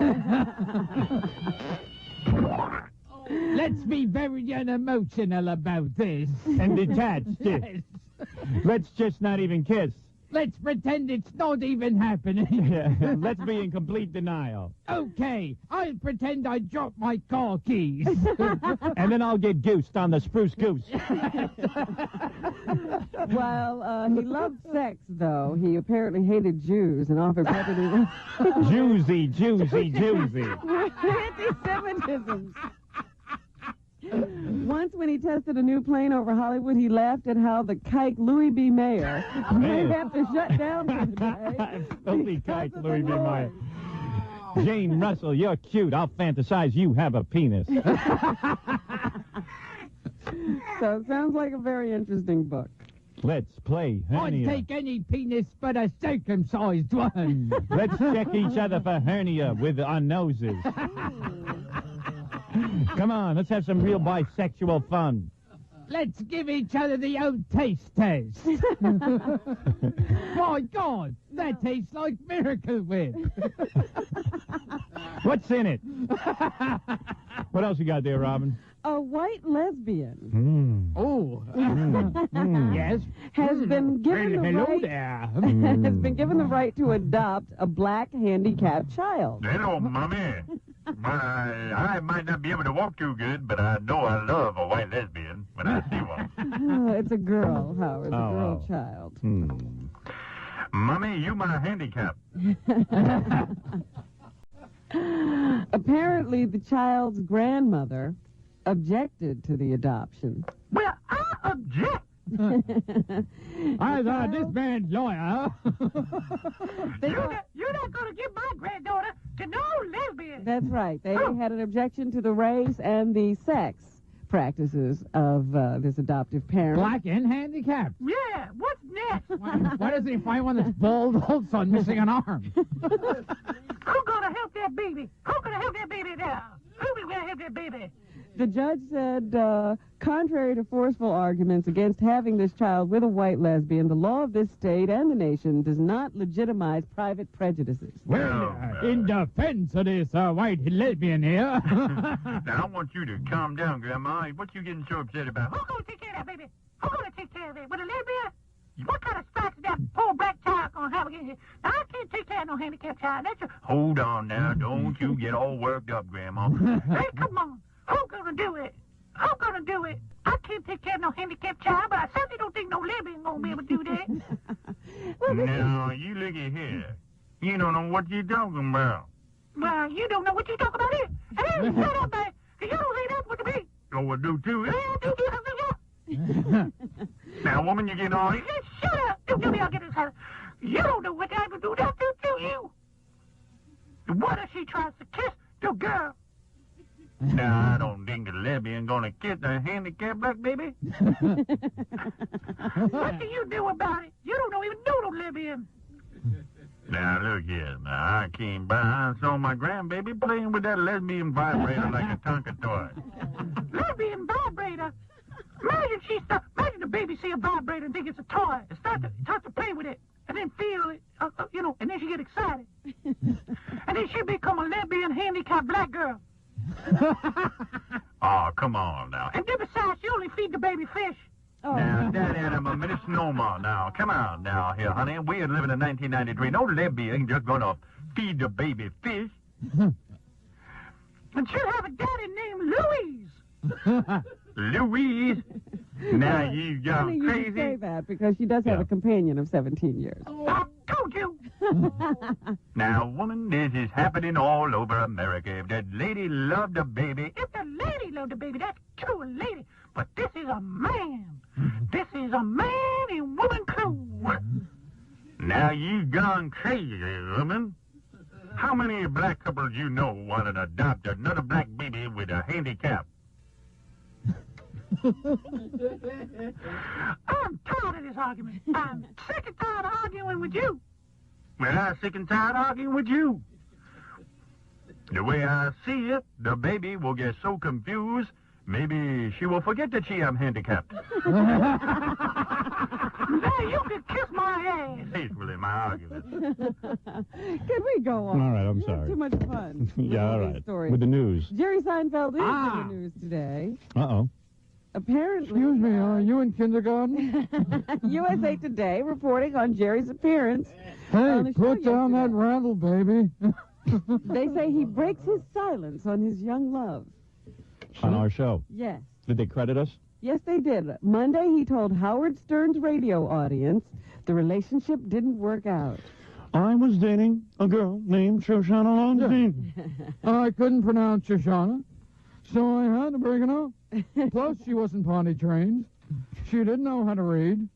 Let's be very unemotional about this. And detached. Yes. Let's just not even kiss. Let's pretend it's not even happening. Yeah. Let's be in complete denial. Okay, I'll pretend I dropped my car keys. And then I'll get goosed on the spruce goose. While he loved sex, though, he apparently hated Jews and offered Pepper Juicy, juicy, juicy. anti-Semitism. Once when he tested a new plane over Hollywood, he laughed at how the kike Louis B. Mayer might have to shut down for the day. Filthy kike Louis B. Mayer. Jane Russell, you're cute. I'll fantasize you have a penis. So it sounds like a very interesting book. Let's play I'd hernia. take any penis but a circumcised one. Let's check each other for hernia with our noses. Come on, let's have some real bisexual fun. Let's give each other the old taste test. My God, that tastes like Miracle Whip. What's in it? What else you got there, Robin? A white lesbian Oh. Yes? has been given the Hello right there. has been given the right to adopt a black handicapped child. Hello, Mommy. I might not be able to walk too good, but I know I love a white lesbian when I see one. It's a girl, Howard, a girl Oh. child. Mommy, you my handicap. Apparently, the child's grandmother objected to the adoption. Well, I object. I thought this man's lawyer. You're not going to give my granddaughter to no lesbian. That's right. They had an objection to the race and the sex practices of this adoptive parent. Black and handicapped. Yeah, what's next? Why doesn't he find one that's bald also and missing an arm? Who's going to help that baby? Who's going to help that baby now? Who's going to help that baby? The judge said, contrary to forceful arguments against having this child with a white lesbian, the law of this state and the nation does not legitimize private prejudices. Well, in defense of this white lesbian here. Now, I want you to calm down, Grandma. What you getting so upset about? Who's going to take care of that baby? Who's going to take care of it? With a lesbian? What kind of spots is that poor black child going to have against it? Now, I can't take care of no handicapped child. That's Hold on now. Don't you get all worked up, Grandma. Hey, come on. Who's going to do it? Who's going to do it? I can't take care of no handicapped child, but I certainly don't think no lesbian going to be able to do that. Now, you look at here. You don't know what you're talking about. Well, you don't know what you're talking about here. Hey, shut up, man. You don't say that to me. Oh, I do too. Yeah, I do too. Now, woman, you're getting all... Just shut up. Don't tell me I'll get this house. You don't know what I would do that to you. What if she tries to kiss the girl? Now, I don't think the lesbian gonna kiss a handicapped black baby. What do you do about it? You don't even know no lesbian. Now, look here. Now, I came by and saw my grandbaby playing with that lesbian vibrator like a Tonka toy. Lesbian vibrator? Imagine the baby see a vibrator and think it's a toy. And start to play with it. And then feel it, and then she get excited. And then she become a lesbian, handicapped black girl. Oh, come on now. And then besides, she only feed the baby fish. Oh. Now, that ain't a misnomer now. Come on now here, honey. We are living in 1993. No lesbian just gonna feed the baby fish. And she'll have a daddy named Louise. Louise. Now you young Funny you should say crazy. that because she does have a companion of 17 years. I told you. Now, woman, this is happening all over America. If that lady loved a baby, If the lady loved the baby, that's true, a lady. But this is a man. This is a man and woman crew. now you gone crazy, woman. How many black couples you know want to adopt another black baby with a handicap? I'm tired of this argument. I'm sick and tired of arguing with you. Well, I'm sick and tired of arguing with you. The way I see it, the baby will get so confused, maybe she will forget that she am handicapped. Hey, you can kiss my ass. Tastefully, my argument. Can we go on? All right, I'm You have sorry. Too much fun. Yeah, all with these right. stories. With the news. Jerry Seinfeld is in the news today. Uh-oh. Apparently. Excuse me, are you in kindergarten? USA Today reporting on Jerry's appearance. on Hey, the show put down that yesterday. rattle, baby. They say he breaks his silence on his young love. On our show. Yes. Did they credit us? Yes, they did. Monday, he told Howard Stern's radio audience the relationship didn't work out. I was dating a girl named Shoshana Longstein. I couldn't pronounce Shoshana, so I had to break it up. Plus, she wasn't potty trained. She didn't know how to read.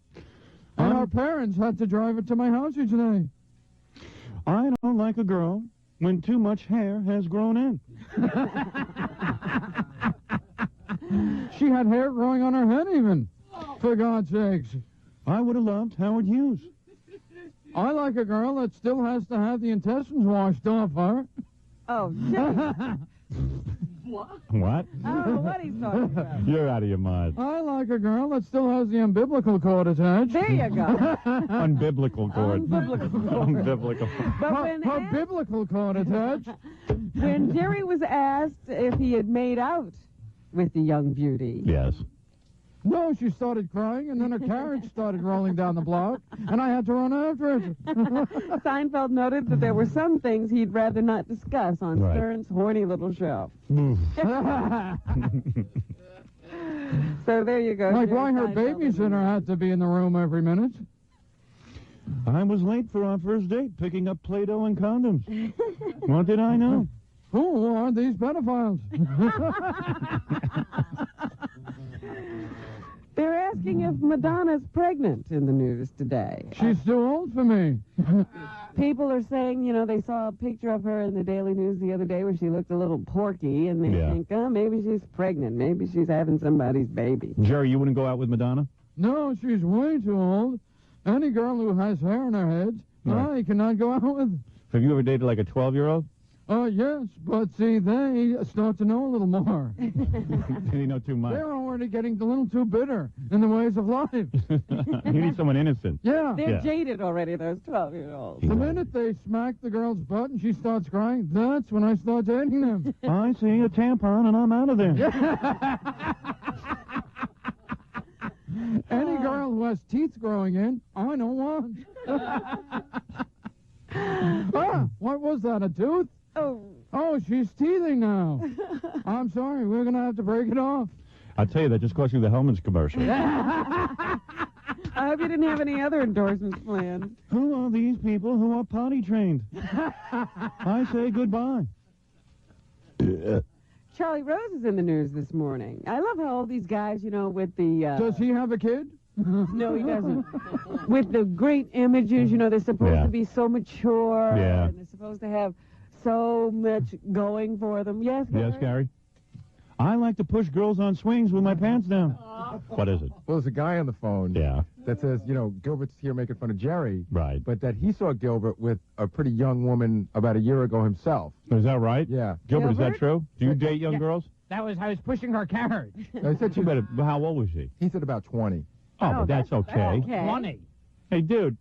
And our parents had to drive it to my house each day. I don't like a girl when too much hair has grown in. She had hair growing on her head even. For God's sakes. I would have loved Howard Hughes. I like a girl that still has to have the intestines washed off her. Oh, Jerry. What? I don't know what he's talking about. You're out of your mind. I like a girl that still has the umbilical cord attached. There you go. Unbiblical cord. Unbiblical cord. Unbiblical. But when, Her biblical cord attached. when Jerry was asked if he had made out with the young beauty, Yes. No, she started crying, and then her carriage started rolling down the block, and I had to run after it. Seinfeld noted that there were some things he'd rather not discuss on Right. Stern's horny little show. So there you go. Like Jerry why her Seinfeld babysitter had to be in the room every minute. I was late for our first date, picking up Play-Doh and condoms. What did I know? Who are these pedophiles? They're asking if Madonna's pregnant in the news today. She's too old for me. People are saying, you know, they saw a picture of her in the Daily News the other day where she looked a little porky, and they Yeah. think, oh, maybe she's pregnant. Maybe she's having somebody's baby. Jerry, you wouldn't go out with Madonna? No, she's way too old. Any girl who has hair in her head, Right. I cannot go out with. Have you ever dated like a 12-year-old? Yes, but see, they start to know a little more. Did he know too much? They're already getting a little too bitter in the ways of life. You need someone innocent. Yeah. They're Yeah. jaded already, those 12-year-olds. The minute they smack the girl's butt and she starts crying, that's when I start dating them. I see a tampon and I'm out of there. Any girl who has teeth growing in, I don't want. What was that, a tooth? Oh, she's teething now. I'm sorry, we're going to have to break it off. I'll tell you, that just cost you the Hellman's commercial. I hope you didn't have any other endorsements planned. Who are these people who are potty trained? I say goodbye. Charlie Rose is in the news this morning. I love how all these guys, you know, with the... Does he have a kid? No, he doesn't. With the great images, you know, they're supposed to be so mature. Yeah. And they're supposed to have so much going for them. Yes, Gary? Yes, Gary? I like to push girls on swings with my pants down. What is it? Well, there's a guy on the phone Yeah. that says, you know, Gilbert's here making fun of Jerry. Right. But that he saw Gilbert with a pretty young woman about a year ago himself. Is that right? Yeah. Gilbert, is that Gilbert? true? Do you date young girls? I was pushing her carriage. I said she. But how old was she? He said about 20. Oh, but that's okay. 20. Hey, dude,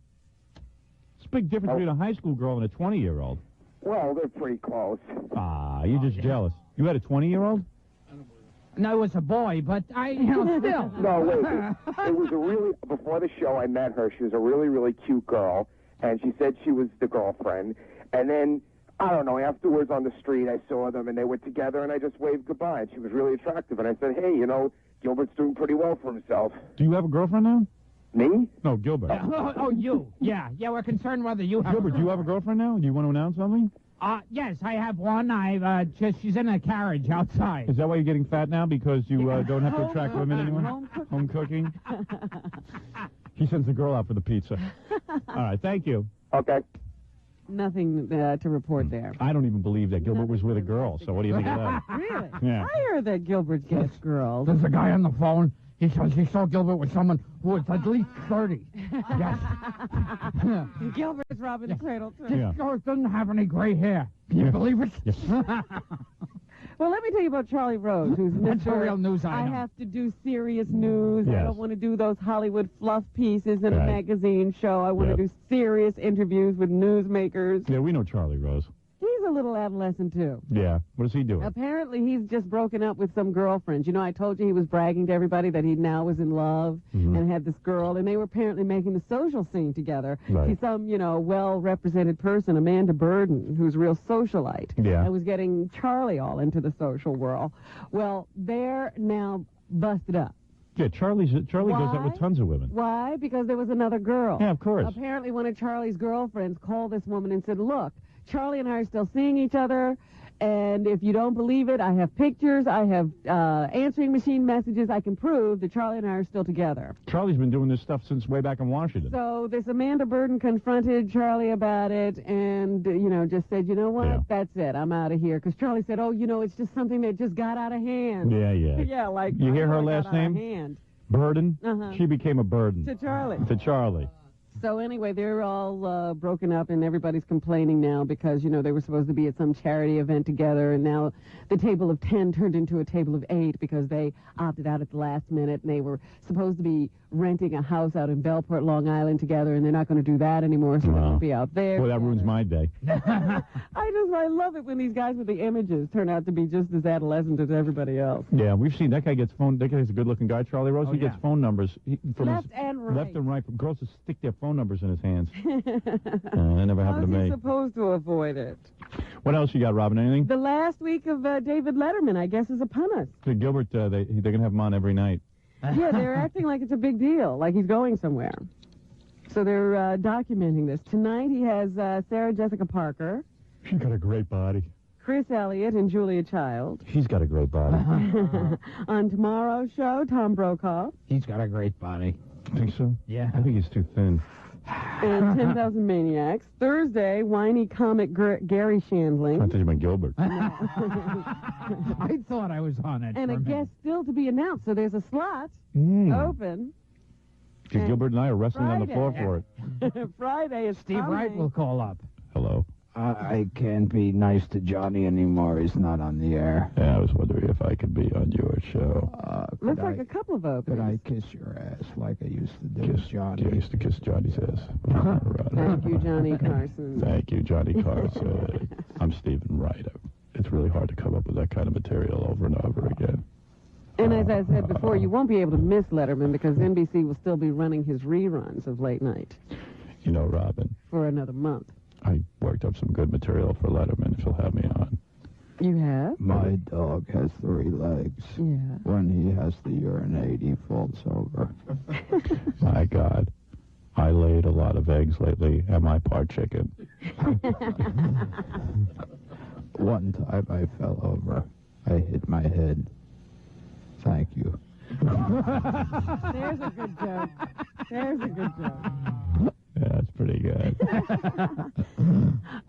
it's a big difference between a high school girl and a 20-year-old. Well, they're pretty close. Ah, you're just jealous. You had a 20-year-old? No, it was a boy, but still. No, wait. It was a really, before the show, I met her. She was a really, really cute girl, and she said she was the girlfriend. And then, I don't know, afterwards on the street, I saw them, and they were together, and I just waved goodbye. And she was really attractive, and I said, hey, Gilbert's doing pretty well for himself. Do you have a girlfriend now? Me? No, Gilbert. Oh, you. Yeah, we're concerned whether you have. Gilbert, do you have a girlfriend now? Do you want to announce something? Yes, I have one. She's in a carriage outside. Is that why you're getting fat now? Because you don't have to attract women anymore? Home cooking? He sends the girl out for the pizza. All right, thank you. Okay. Nothing to report there. I don't even believe that Gilbert was with a girl, so what do you think of that? Really? Yeah. I heard that Gilbert gets girls. There's a guy on the phone. He says he saw Gilbert with someone who was at least 30. Yes. Gilbert's robbing the cradle, too. Yeah. This girl doesn't have any gray hair. Can you believe it? Yes. Well, let me tell you about Charlie Rose, who's That's a Mr. real news I item. have to do serious news. I Yes. don't want to do those Hollywood fluff pieces in a Right. magazine show. I want Yep. to do serious interviews with newsmakers. Yeah, we know Charlie Rose. He's a little adolescent, too. Yeah. What is he doing? Apparently, he's just broken up with some girlfriends. I told you he was bragging to everybody that he now was in love and had this girl, and they were apparently making the social scene together. Right. He's some, well-represented person, Amanda Burden, who's a real socialite. Yeah. And was getting Charlie all into the social world. Well, they're now busted up. Yeah, Charlie goes out with tons of women. Why? Because there was another girl. Yeah, of course. Apparently, one of Charlie's girlfriends called this woman and said, look, Charlie and I are still seeing each other, and if you don't believe it, I have pictures, I have answering machine messages, I can prove that Charlie and I are still together. Charlie's been doing this stuff since way back in Washington. So this Amanda Burden confronted Charlie about it and, just said, you know what, Yeah. that's it, I'm out of here. Because Charlie said, it's just something that just got out of hand. Yeah. Yeah, like... You hear her got last out of name? hand. Burden? Uh-huh. She became a burden. To Charlie. To Charlie. So anyway, they're all broken up, and everybody's complaining now because, they were supposed to be at some charity event together, and now the table of 10 turned into a table of 8 because they opted out at the last minute, and they were supposed to be renting a house out in Bellport, Long Island together, and they're not going to do that anymore, so they won't be out there. Boy, that ruins my day. I love it when these guys with the images turn out to be just as adolescent as everybody else. Yeah, we've seen that guy gets phone. That guy's a good-looking guy, Charlie Rose. He gets phone numbers from Left and right. left and right from girls that stick their phone numbers in his hands. That never happened to How's he me. supposed to avoid it? What else you got, Robin? Anything? The last week of David Letterman, I guess, is upon us. Gilbert, they're gonna have him on every night. Yeah, they're acting like it's a big deal, like he's going somewhere. So they're documenting this. Tonight he has Sarah Jessica Parker, She's got a great body. Chris Elliott, and Julia Child. She's got a great body. On tomorrow's show, Tom Brokaw He's got a great body. Think so? Yeah. I think he's too thin. and 10,000 Maniacs. Thursday, whiny comic Gary I Shandling. thought you meant Gilbert. I thought I was on it. And a guest still to be announced. So there's a slot open. Because Gilbert and I are wrestling on the floor for it. Friday is Steve Wright will call up. Hello. I can't be nice to Johnny anymore. He's not on the air. Yeah, I was wondering if I could be on your show. Looks like a couple of Could openings. I kiss your ass like I used to do with Johnny? I used to kiss Johnny's ass. Thank you, Johnny Carson. Thank you, Johnny Carson. I'm Stephen Wright. It's really hard to come up with that kind of material over and over again. And as I said before, you won't be able to miss Letterman because NBC will still be running his reruns of Late Night You know, Robin, for another month. I worked up some good material for Letterman if he'll have me on. You have? My dog has 3 legs. Yeah. When he has to urinate, he falls over. My God. I laid a lot of eggs lately. Am I part chicken? One time I fell over. I hit my head. Thank you. There's a good joke. There's a good joke. Yeah, that's pretty good.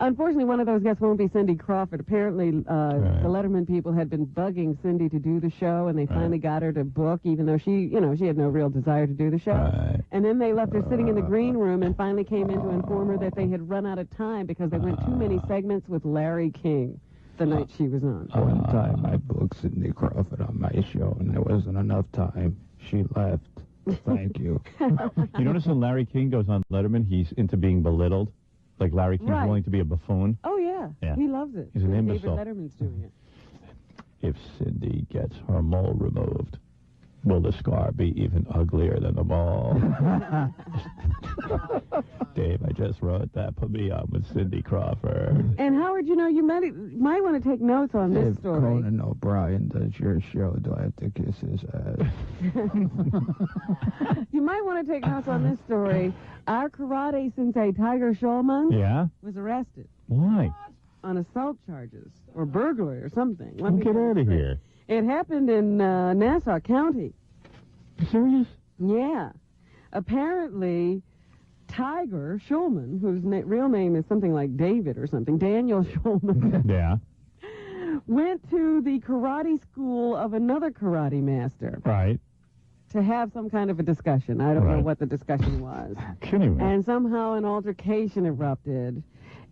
Unfortunately, one of those guests won't be Cindy Crawford. Apparently, the Letterman people had been bugging Cindy to do the show, and they finally got her to book, even though she had no real desire to do the show. Right. And then they left her sitting in the green room and finally came in to inform her that they had run out of time because they went too many segments with Larry King. the night she was on. One time I booked Cindy Crawford on my show, and there wasn't enough time. She left. Thank you. You notice when Larry King goes on Letterman, he's into being belittled? Like Larry King's Right. willing to be a buffoon? Oh, yeah. Yeah. He loves it. He's an imbecile. David Letterman's doing it. If Cindy gets her mole removed, will the scar be even uglier than the mole? Dave, I just wrote that. Put me on with Cindy Crawford. And Howard, you know, you might want to take notes on this If story. Conan O'Brien does your show, do I have to kiss his ass? You might want to take notes on this story. Our karate sensei, Tiger Shulman, Yeah? was arrested Why? on assault charges or burglary or something. Let me Get get out of here. It happened in Nassau County. You serious? Yeah. Apparently, Tiger Shulman, whose real name is something like David or something, Daniel Shulman, Yeah. went to the karate school of another karate master Right. to have some kind of a discussion. I don't know Right. what the discussion was. Kidding me. And somehow an altercation erupted.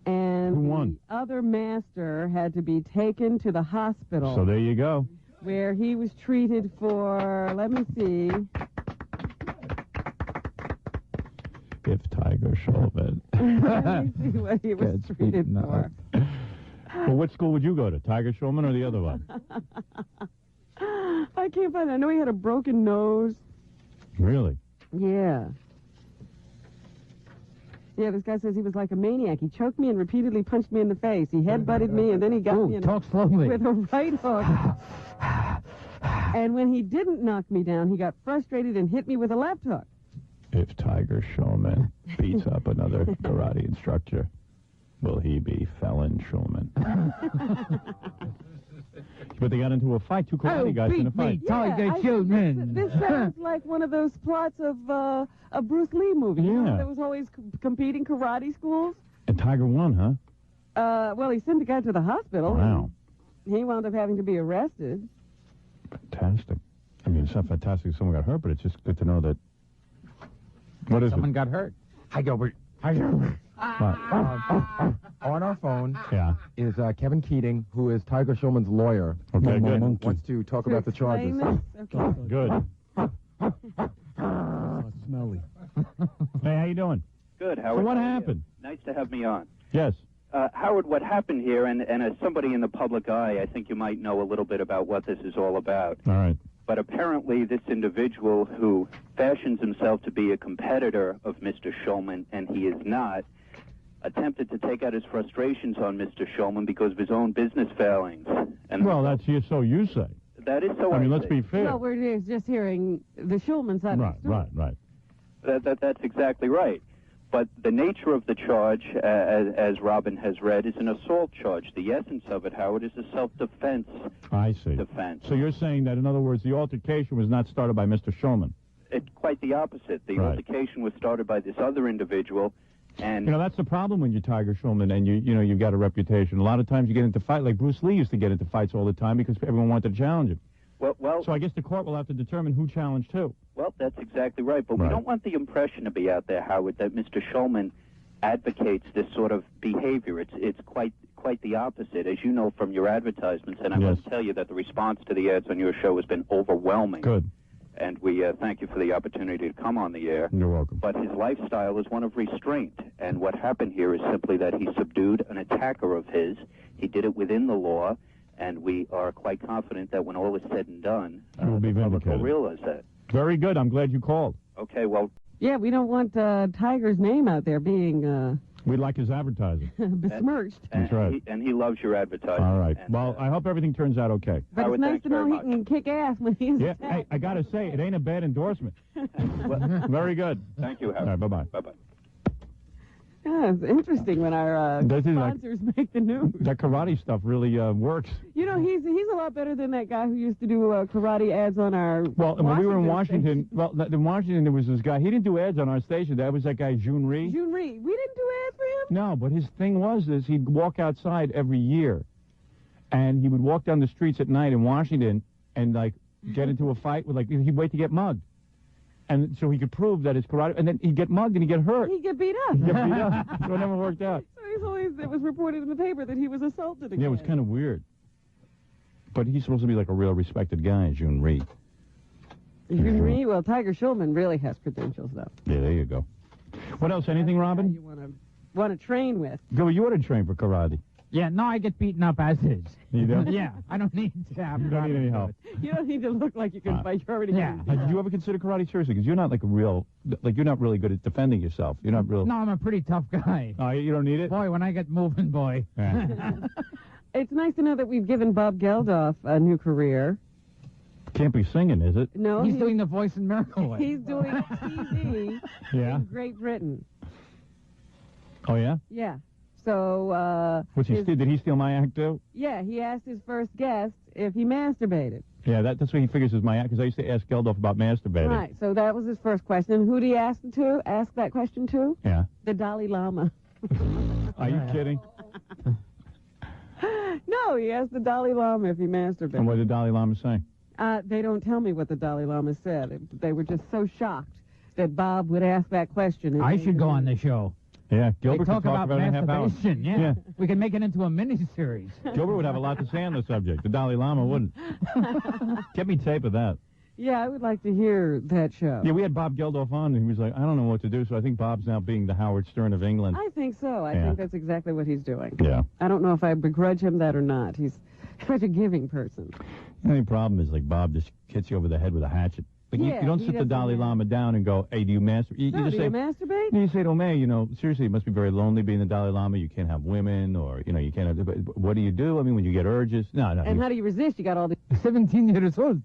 And Who won? the other master had to be taken to the hospital. So there you go. Where he was treated for, let me see. If Tiger Shulman Let me see what he was Gets treated beaten for. up. Well, what school would you go to? Tiger Shulman or the other one? I can't find it. I know he had a broken nose. Really? Yeah. Yeah, this guy says he was like a maniac. He choked me and repeatedly punched me in the face. He headbutted me, and then he got me Talk slowly. with a right hook. And when he didn't knock me down, he got frustrated and hit me with a left hook. If Tiger Shulman beats up another karate instructor, will he be Felon Shulman? But they got into a fight, two karate guys in a fight. Tiger I- Shulman. This sounds like one of those plots of a Bruce Lee movie. You know, Yeah. there was always competing karate schools. And Tiger won, huh? Well, he sent the guy to the hospital. Wow. He wound up having to be arrested. Fantastic. I mean, it's not fantastic if someone got hurt, but it's just good to know that. What is Someone got hurt. Hi, Gilbert. Hi, Gilbert. On our phone Yeah. is Kevin Keating, who is Tiger Shulman's lawyer. Okay, good. Wants to talk about the charges. Explain this? Okay. Good. Smelly. Hey, how you doing? Good, So Howard. what How are you? happened? Nice to have me on. Yes. Howard, what happened here, and as somebody in the public eye, I think you might know a little bit about what this is all about. All right. But apparently this individual who fashions himself to be a competitor of Mr. Shulman, and he is not, attempted to take out his frustrations on Mr. Shulman because of his own business failings. And Well, that's so you say. that is so I mean, let's say. be fair. Well, we're just hearing the Shulman side of Right, the story. right. That's exactly right. But the nature of the charge, as Robin has read, is an assault charge. The essence of it, Howard, is a self-defense I see. defense. So you're saying that, in other words, the altercation was not started by Mr. Shulman. It's quite the opposite. The Right. altercation was started by this other individual, and You know, that's the problem when you're Tiger Shulman and you've got a reputation. A lot of times you get into fight, like Bruce Lee used to get into fights all the time because everyone wanted to challenge him. well, So I guess the court will have to determine who challenged who. well, that's exactly right. But we Right. don't want the impression to be out there, Howard, that Mr. Shulman advocates this sort of behavior. It's quite the opposite, as you know from your advertisements. And I Yes. must tell you that the response to the ads on your show has been overwhelming. Good. And we thank you for the opportunity to come on the air. You're welcome. But his lifestyle is one of restraint. And what happened here is simply that he subdued an attacker of his. He did it within the law. And we are quite confident that when all is said and done, He will be the public will vindicated. realize that. Very good. I'm glad you called. Okay, well, Yeah, we don't want Tiger's name out there being We like his advertising. besmirched. That's right. and he loves your advertising. All right. And, Well, I hope everything turns out okay. But Howard, it's nice thanks to know very he much. can kick ass when he's Yeah. attacked. Hey, I got to say, it ain't a bad endorsement. Very good. Thank you, All Howard. right. Bye-bye. Bye-bye. Yeah, it's interesting when our This is like- sponsors make the news. That karate stuff really works. You know, he's a lot better than that guy who used to do karate ads on our Well, when we were in Washington Washington, in Washington, there was this guy. He didn't do ads on our station. That was that guy, June Rhee. June Reed. We didn't do ads for him? No, but his thing was this. He'd walk outside every year, and he would walk down the streets at night in Washington and, like, get into a fight with, like, he'd wait to get mugged. And so he could prove that it's karate, and then he'd get mugged and he'd get hurt. He'd get beat up. He'd get beat up. So it never worked out. So it was reported in the paper that he was assaulted again. Yeah, it was kind of weird. But he's supposed to be like a real respected guy, June Rhee. June, well, Tiger Schulman really has credentials, though. Yeah, there you go. What else? Anything, Robin? You want to train with. Go. You ought to train for karate. Yeah, no, I get beaten up as is. You do? Yeah, I don't need to have. You don't need any help. You don't need to look like you can fight. You're already. Yeah. Did you ever consider karate seriously? Because you're not like a real, you're not really good at defending yourself. You're not real. No, I'm a pretty tough guy. Oh, you don't need it? Boy, when I get moving, boy. Yeah. It's nice to know that we've given Bob Geldof a new career. Can't be singing, is it? No, he's doing the voice in Miracle Whip. He's doing TV Yeah. in Great Britain. Oh, yeah? Yeah. So, Did he steal my act, too? Yeah, he asked his first guest if he masturbated. Yeah, that's what he figures is my act, because I used to ask Geldof about masturbating. Right, so that was his first question. Who did he ask that question to? Yeah. The Dalai Lama. Are you kidding? No, he asked the Dalai Lama if he masturbated. And what did the Dalai Lama say? They don't tell me what the Dalai Lama said. They were just so shocked that Bob would ask that question. I should go on the show. Yeah, Gilbert They could talk talk about it in a half hour. masturbation. Yeah. We can make it into a mini-series. Gilbert would have a lot to say on the subject. The Dalai Lama wouldn't. Get me tape of that. Yeah, I would like to hear that show. Yeah, we had Bob Geldof on, and he was like, I don't know what to do, so I think Bob's now being the Howard Stern of England. I think so. I Yeah. think that's exactly what he's doing. Yeah. I don't know if I begrudge him that or not. He's such a giving person. The only problem is, like, Bob just hits you over the head with a hatchet. Like, Yeah, you don't he sit the doesn't Dalai have- Lama down and go, hey, do you masturbate? You No, just do say, you masturbate? You say to him, hey, seriously, it must be very lonely being the Dalai Lama. You can't have women, or, you can't have, but what do you do? I mean, when you get urges? No. And how do you resist? You got all the... 17 years old.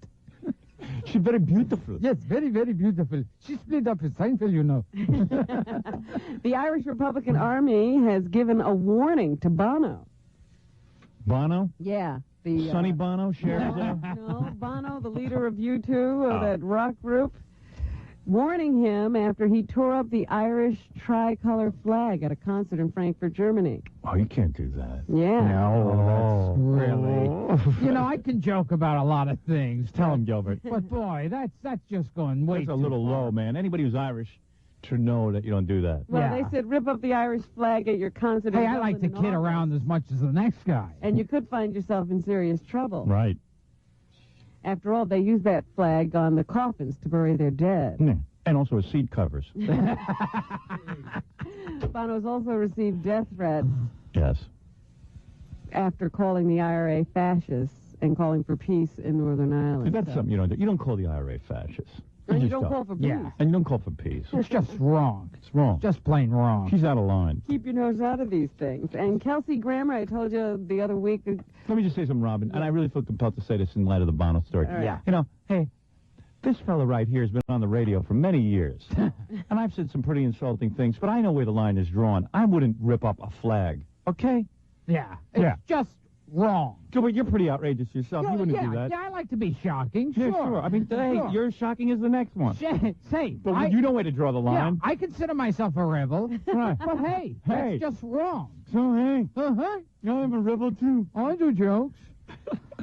She's very beautiful. Yes, very, very beautiful. She split up with Seinfeld, you know. The Irish Republican Army has given a warning to Bono. Bono? Yeah. Sonny Bono shares there? No, Bono, the leader of U2, that rock group, warning him after he tore up the Irish tricolor flag at a concert in Frankfurt, Germany. Oh, you can't do that. Yeah. No, Really? I can joke about a lot of things. Tell him, Gilbert. But, boy, that's just going way That's a too little far. low, man. Anybody who's Irish should know that you don't do that. Well, Yeah. they said rip up the Irish flag at your concert. Hey, in I like to Dublin in kid August, around as much as the next guy. and you could find yourself in serious trouble. Right. After all, they use that flag on the coffins to bury their dead. Yeah. And also as seat covers. Bono's also received death threats Yes. after calling the IRA fascists and calling for peace in Northern Ireland. That's something you don't do. You don't call the IRA fascists. And you just don't call for peace. Yeah. And you don't call for peace. It's just wrong. It's wrong. Just plain wrong. She's out of line. Keep your nose out of these things. And Kelsey Grammer, I told you the other week. Let me just say something, Robin, and I really feel compelled to say this in light of the Bono story. All right. Yeah. Hey, this fella right here has been on the radio for many years. And I've said some pretty insulting things, but I know where the line is drawn. I wouldn't rip up a flag. Okay? Yeah. It's Yeah. just wrong. Gilbert, you're pretty outrageous yourself. You wouldn't yeah, do that. Yeah, I like to be shocking. Yeah, Sure. sure. I mean, hey, Sure. you're as shocking as the next one. Say, But you know where to draw the yeah, line. I consider myself a rebel. Right. But hey, Hey. that's just wrong. So, hey, Uh-huh. I'm a rebel, too. I do jokes.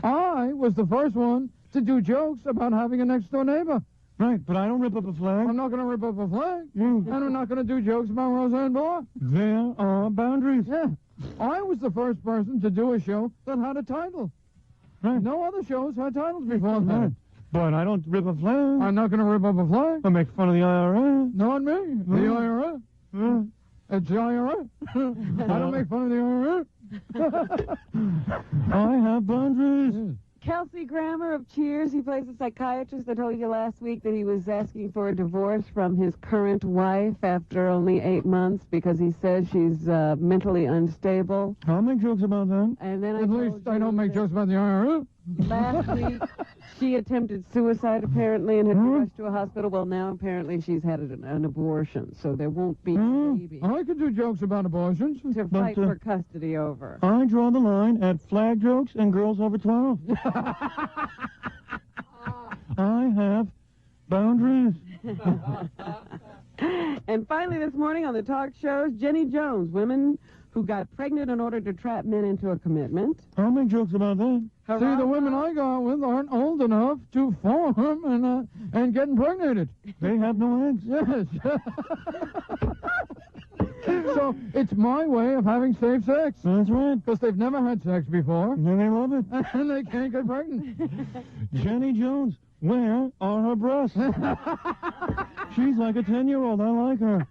I was the first one to do jokes about having a next-door neighbor. Right, but I don't rip up a flag. I'm not going to rip up a flag, Mm. and I'm not going to do jokes about Roseanne Barr. There are boundaries. Yeah. I was the first person to do a show that had a title. Right. No other shows had titles before Right. that. But I don't rip a flag. I'm not going to rip up a flag. I make fun of the IRA. Not me. The IRA. It's the IRA. I don't make fun of the IRA. I have boundaries. Kelsey Grammer of Cheers, he plays a psychiatrist. I told you last week that he was asking for a divorce from his current wife after only 8 months because he says she's mentally unstable. I'll make jokes about that. And then I At told least I you don't make that jokes about the IRA. last week she attempted suicide apparently and had been rushed to a hospital. Well, now apparently she's had an abortion, so there won't be a baby I could do jokes about abortions. to fight for custody over. I draw the line at flag jokes and girls over 12. I have boundaries. And finally this morning on the talk shows, Jenny Jones, women who got pregnant in order to trap men into a commitment. I'll make jokes about that. See, the women I got with aren't old enough to form and get impregnated. They have no eggs. Yes. So it's my way of having safe sex. That's right. Because they've never had sex before. And they love it. And they can't get pregnant. Jenny Jones, where are her breasts? She's like a 10-year-old. I like her.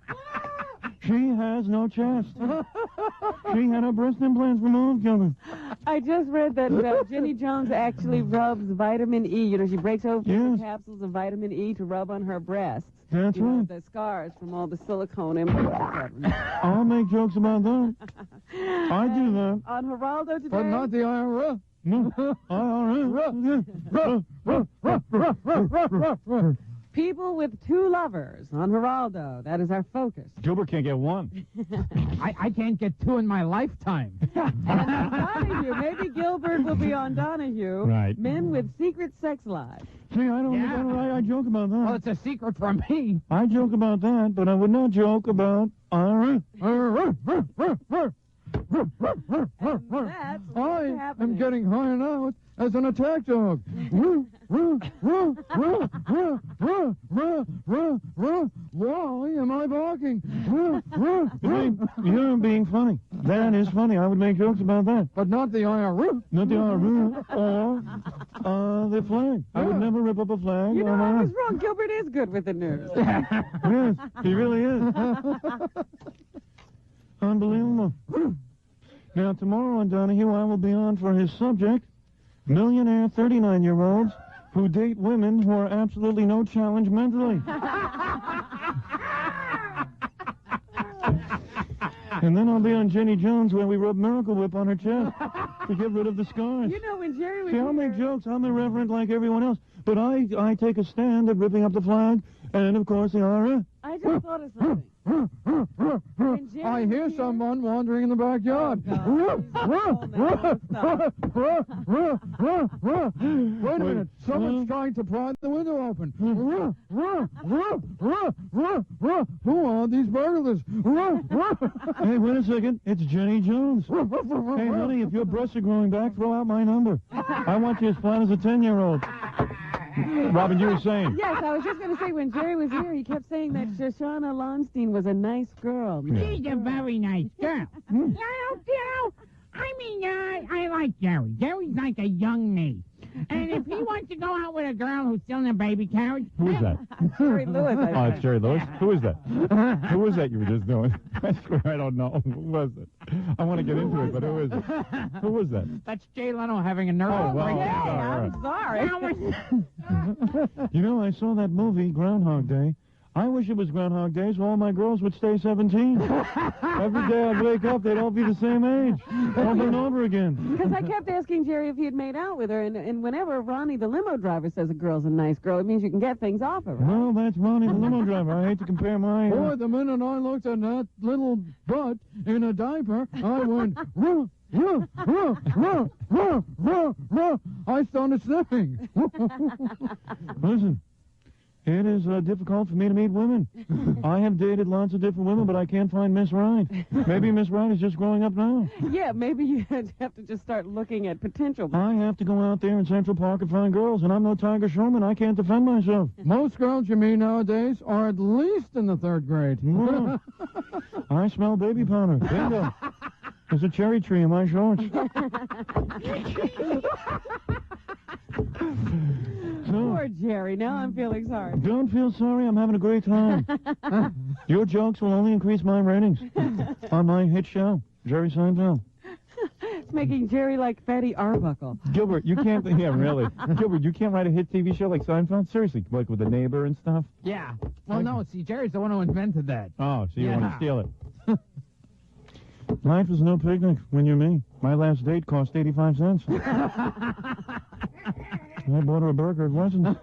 She has no chest. She had her breast implants removed, Gilbert. I just read that Jenny Jones actually rubs vitamin E. You know, she breaks open the capsules of vitamin E to rub on her breasts. That's you know, right. the scars from all the silicone implants. I'll make jokes about that. I do that. On Geraldo today. But not the IRA. No. People with two lovers on Geraldo. That is our focus. Gilbert can't get one. I can't get two in my lifetime. And Donahue. Maybe Gilbert will be on Donahue. Right. Men with secret sex lives. See, I don't. I joke about that. Well, it's a secret from me. I joke about that, but I would not joke about IRA. I am getting hired out as an attack dog. Why am I barking? You're being funny. That is funny. I would make jokes about that. But not the IRA. Not the IRA or the flag. I would never rip up a flag. You know, I was wrong. Gilbert is good with the news. Yes, he really is. Unbelievable. Now, tomorrow on Donahue, I will be on for his subject, millionaire 39-year-olds who date women who are absolutely no challenge mentally. And then I'll be on Jenny Jones where we rub Miracle Whip on her chest to get rid of the scars. You know, when Jerry was I'll make jokes. I'm irreverent like everyone else. But I take a stand at ripping up the flag and, of course, the IRA. I just thought of something. I hear someone wandering in the backyard. Wait a minute. Someone's trying to pry the window open. Who are these burglars? Hey, wait a second. It's Jenny Jones. Hey, honey, if your breasts are growing back, throw out my number. I want you as flat as a 10-year-old. Robin, you were saying. Yes, I was just going to say, when Jerry was here, he kept saying that Shoshana Lonstein was a nice girl. She's a very nice girl. I like Jerry. Jerry's like a young me. And if he wants to go out with a girl who's still in a baby carriage... Who is that? Jerry Lewis, I Oh, it's Jerry Lewis? Who is that? Who was that you were just doing? I swear I don't know. Who was it? I want to get into it, but who is it? Who was that? That's Jay Leno having a nervous breakdown. I'm sorry. You know, I saw that movie, Groundhog Day. I wish it was Groundhog Day so all my girls would stay 17. Every day I'd wake up, they'd all be the same age. Over and over again. Because I kept asking Jerry if he had made out with her, and whenever Ronnie, the limo driver, says a girl's a nice girl, it means you can get things off her, right? Well, that's Ronnie, the limo driver. I hate to compare mine. Boy, the minute I looked at that little butt in a diaper, I went, I started sniffing. Listen. It is difficult for me to meet women. I have dated lots of different women, but I can't find Miss Right. Maybe Miss Right is just growing up now. Yeah, maybe you have to just start looking at potential. I have to go out there in Central Park and find girls, and I'm no Tiger Showman. I can't defend myself. Most girls you meet nowadays are at least in the 3rd grade. Well, I smell baby powder. Bingo. There's a cherry tree in my shorts. Poor Jerry. Now I'm feeling sorry. Don't feel sorry. I'm having a great time. Your jokes will only increase my ratings on my hit show, Jerry Seinfeld. It's making Jerry like Fatty Arbuckle. Gilbert, you can't... Yeah, really. Gilbert, you can't write a hit TV show like Seinfeld? Seriously, like with a neighbor and stuff? Yeah. Well, no, see, Jerry's the one who invented that. Oh, so you want to steal it. Life is no picnic when you're me. My last date cost 85 cents. I bought her a burger. It wasn't.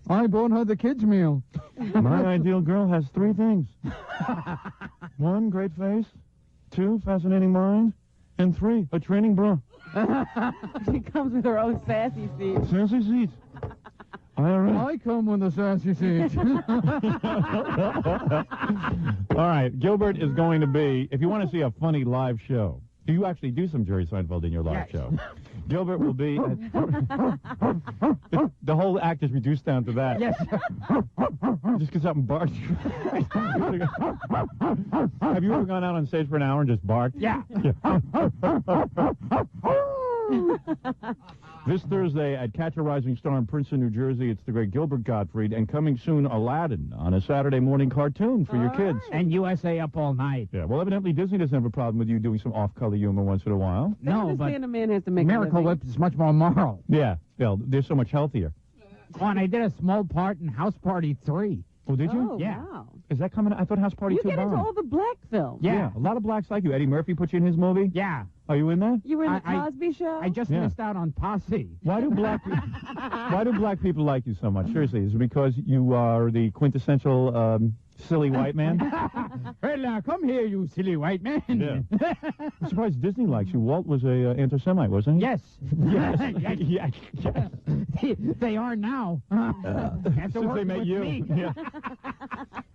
I bought her the kids' meal. My ideal girl has 3 things. 1, great face. 2, fascinating mind. And 3, a training bra. She comes with her own sassy seat. Sassy seat. I come with the sassy seat. All right, Gilbert is going to be, if you want to see a funny live show, do you actually do some Jerry Seinfeld in your live show? Gilbert will be, the whole act is reduced down to that. Yes. Just because something barks. Have you ever gone out on stage for an hour and just barked? Yeah. This Thursday at Catch a Rising Star in Princeton, New Jersey, it's the great Gilbert Gottfried, and coming soon, Aladdin on a Saturday morning cartoon for your kids. And USA Up All Night. Yeah, well, evidently Disney doesn't have a problem with you doing some off-color humor once in a while. They understand a man has to make a Miracle living. Whip is much more moral. Yeah, well, they're so much healthier. Oh, and I did a small part in House Party 3. Oh, did you? Oh, Yeah. wow. Is that coming? I thought House Party You 2 get into bombed. all the black films. Yeah, a lot of blacks like you. Eddie Murphy put you in his movie? Yeah. Are you in that? You were in the I- Cosby Show? I just Yeah. missed out on Posse. Why do black people like you so much? Seriously, is it because you are the quintessential silly white man? Well, now, come here, you silly white man. Yeah. I'm surprised Disney likes you. Walt was a anti-Semite, wasn't he? Yes. Yes. Yes. Yes. They are now. After Since they working met with you. me. Yeah.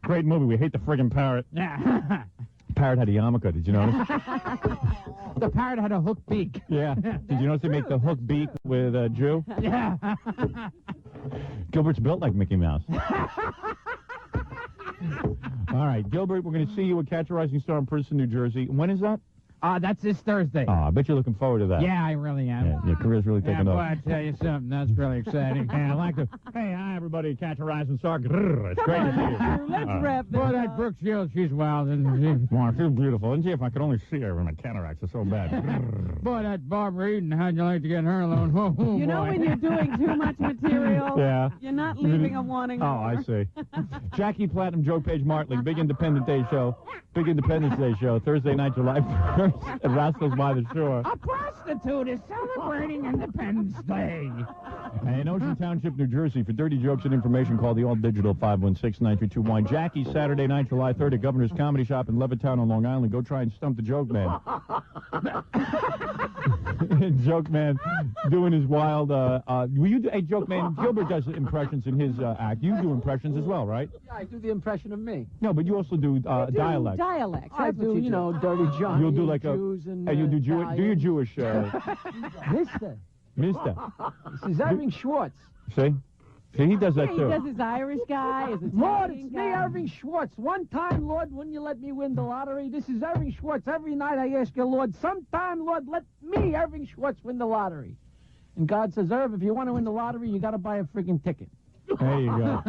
Great movie. We hate the friggin' parrot. Yeah. Parrot had a yarmulke. Did you notice? The parrot had a hook beak. Yeah. Did you notice they make the hook beak with a Jew? Yeah. Gilbert's built like Mickey Mouse. All right, Gilbert, we're going to see you at Catch a Rising Star in Princeton, New Jersey. When is that? That's this Thursday. Oh, I bet you're looking forward to that. Yeah, I really am. Yeah, your career's really Yeah, taking boy, off. I tell you something, that's really exciting. And I'd like to, hey, hi, everybody, Catch a Rising Star. Grrr, it's great to see you. Let's All right. wrap this Boy, up. that Brooke Shields, she's wild, isn't she? Well, I feel beautiful. And gee, if I could only see her when my cataracts are so bad. Grrr. Boy, that Barbara Eden, how'd you like to get her alone? Oh, You know boy. when you're doing too much material, Yeah. you're not leaving them wanting Oh, more. I see. Jackie Platinum, Joe Page Martling, Big Independence Day show. Big Independence Day show, Thursday night, July 1st at Rascals by the Shore. A prostitute is celebrating Independence Day. And in Ocean Township, New Jersey, for dirty jokes and information, call the all-digital 516-932-WINE. Jackie, Saturday night, July 3rd at Governor's Comedy Shop in Levittown on Long Island. Go try and stump the joke man. Joke man doing his wild, will you do, hey, Joke man, Gilbert does impressions in his act. You do impressions as well, right? Yeah, I do the impression of me. No, but you also do dialect. Dialects. I That's what do, you do. Dirty Johnny. You'll do like Jews and, hey, you do do your Jewish, Mister. mister. This is Irving Schwartz. See? See, he does that He too. does his Irish guy, his Lord, Italian it's me, guy. Irving Schwartz. One time, Lord, when you let me win the lottery, this is Irving Schwartz. Every night I ask you, Lord, sometime, Lord, let me, Irving Schwartz, win the lottery. And God says, Irv, if you want to win the lottery, you got to buy a friggin' ticket. There you go.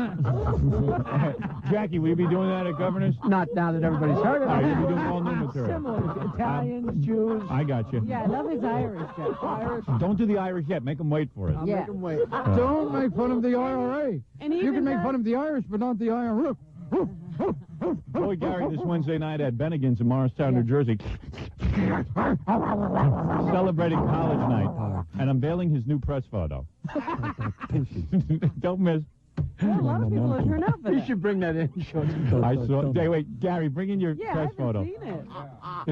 Jackie, will you be doing that at Governor's? Not now that everybody's heard of All right, it. you'll be doing all new material. Similar. Italians, Jews. I got you. Yeah, I love his Irish joke. Irish. Don't do the Irish yet. Make them wait for it. I'll Yeah. make them wait. Don't make fun of the IRA. And You even can make fun of the Irish, but not the IRA. Boy, Gary, this Wednesday night at Bennigan's in Morristown, New Jersey. Celebrating college night and unveiling his new press photo. Don't miss. Well, a lot of people have turned out for You that. should bring that in. I saw. Hey, wait, Gary, bring in your Yeah, I press haven't photo. seen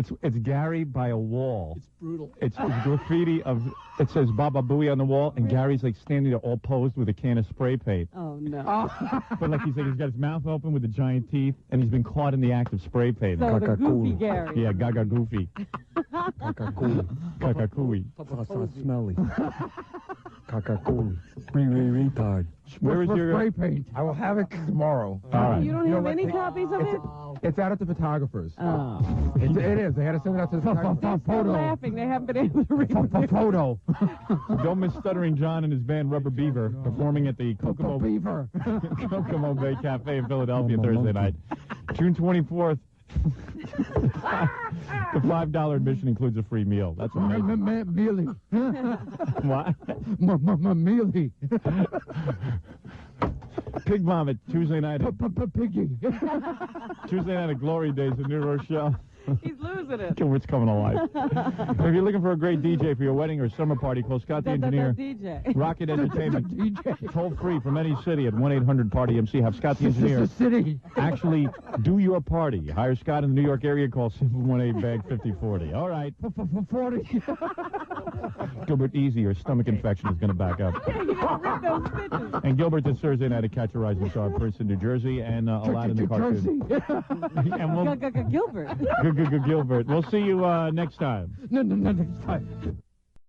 it. It's Gary by a wall. It's brutal. It's graffiti of, it says Baba Booey on the wall, and Gary's like standing there all posed with a can of spray paint. Oh, no. But like he's got his mouth open with the giant teeth, and he's been caught in the act of spray painting. So the goofy Gary. Yeah, Gaga Goofy. Kakakui. Smelly. Kakakuli. Retard. Where is your... spray paint? I will have it tomorrow. All right. You don't have any copies of it? It's out at the photographers. Oh. It is. They had to send it out to the photographers. They're laughing. They haven't been able to read it. Photo. Don't miss Stuttering John and his band Rubber Beaver performing at the Kokomo Beaver. Kokomo Bay Cafe in Philadelphia Thursday night. June 24th. The $5 admission includes a free meal. That's amazing. Mealy. What? Mealy. Pig Vomit, Tuesday night. Piggy. Tuesday night at Glory Days in New Rochelle. He's losing it. Gilbert's coming alive. If you're looking for a great DJ for your wedding or summer party, call Scott the Engineer. DJ. Rocket Entertainment. DJ. Toll free from any city at 1-800-PARTY-MC. Have Scott the Engineer City. actually do your party. Hire Scott in the New York area. Call 718-BAG-5040. All right. 40. Gilbert, easy. Your stomach infection is going to back up. Yeah, you gotta rip those stitches. And Gilbert, this Thursday night at Catch a Rising Star, Princeton, New Jersey, and Aladdin the cartoon. And we'll Gilbert. Gilbert. We'll see you next time. No, next time.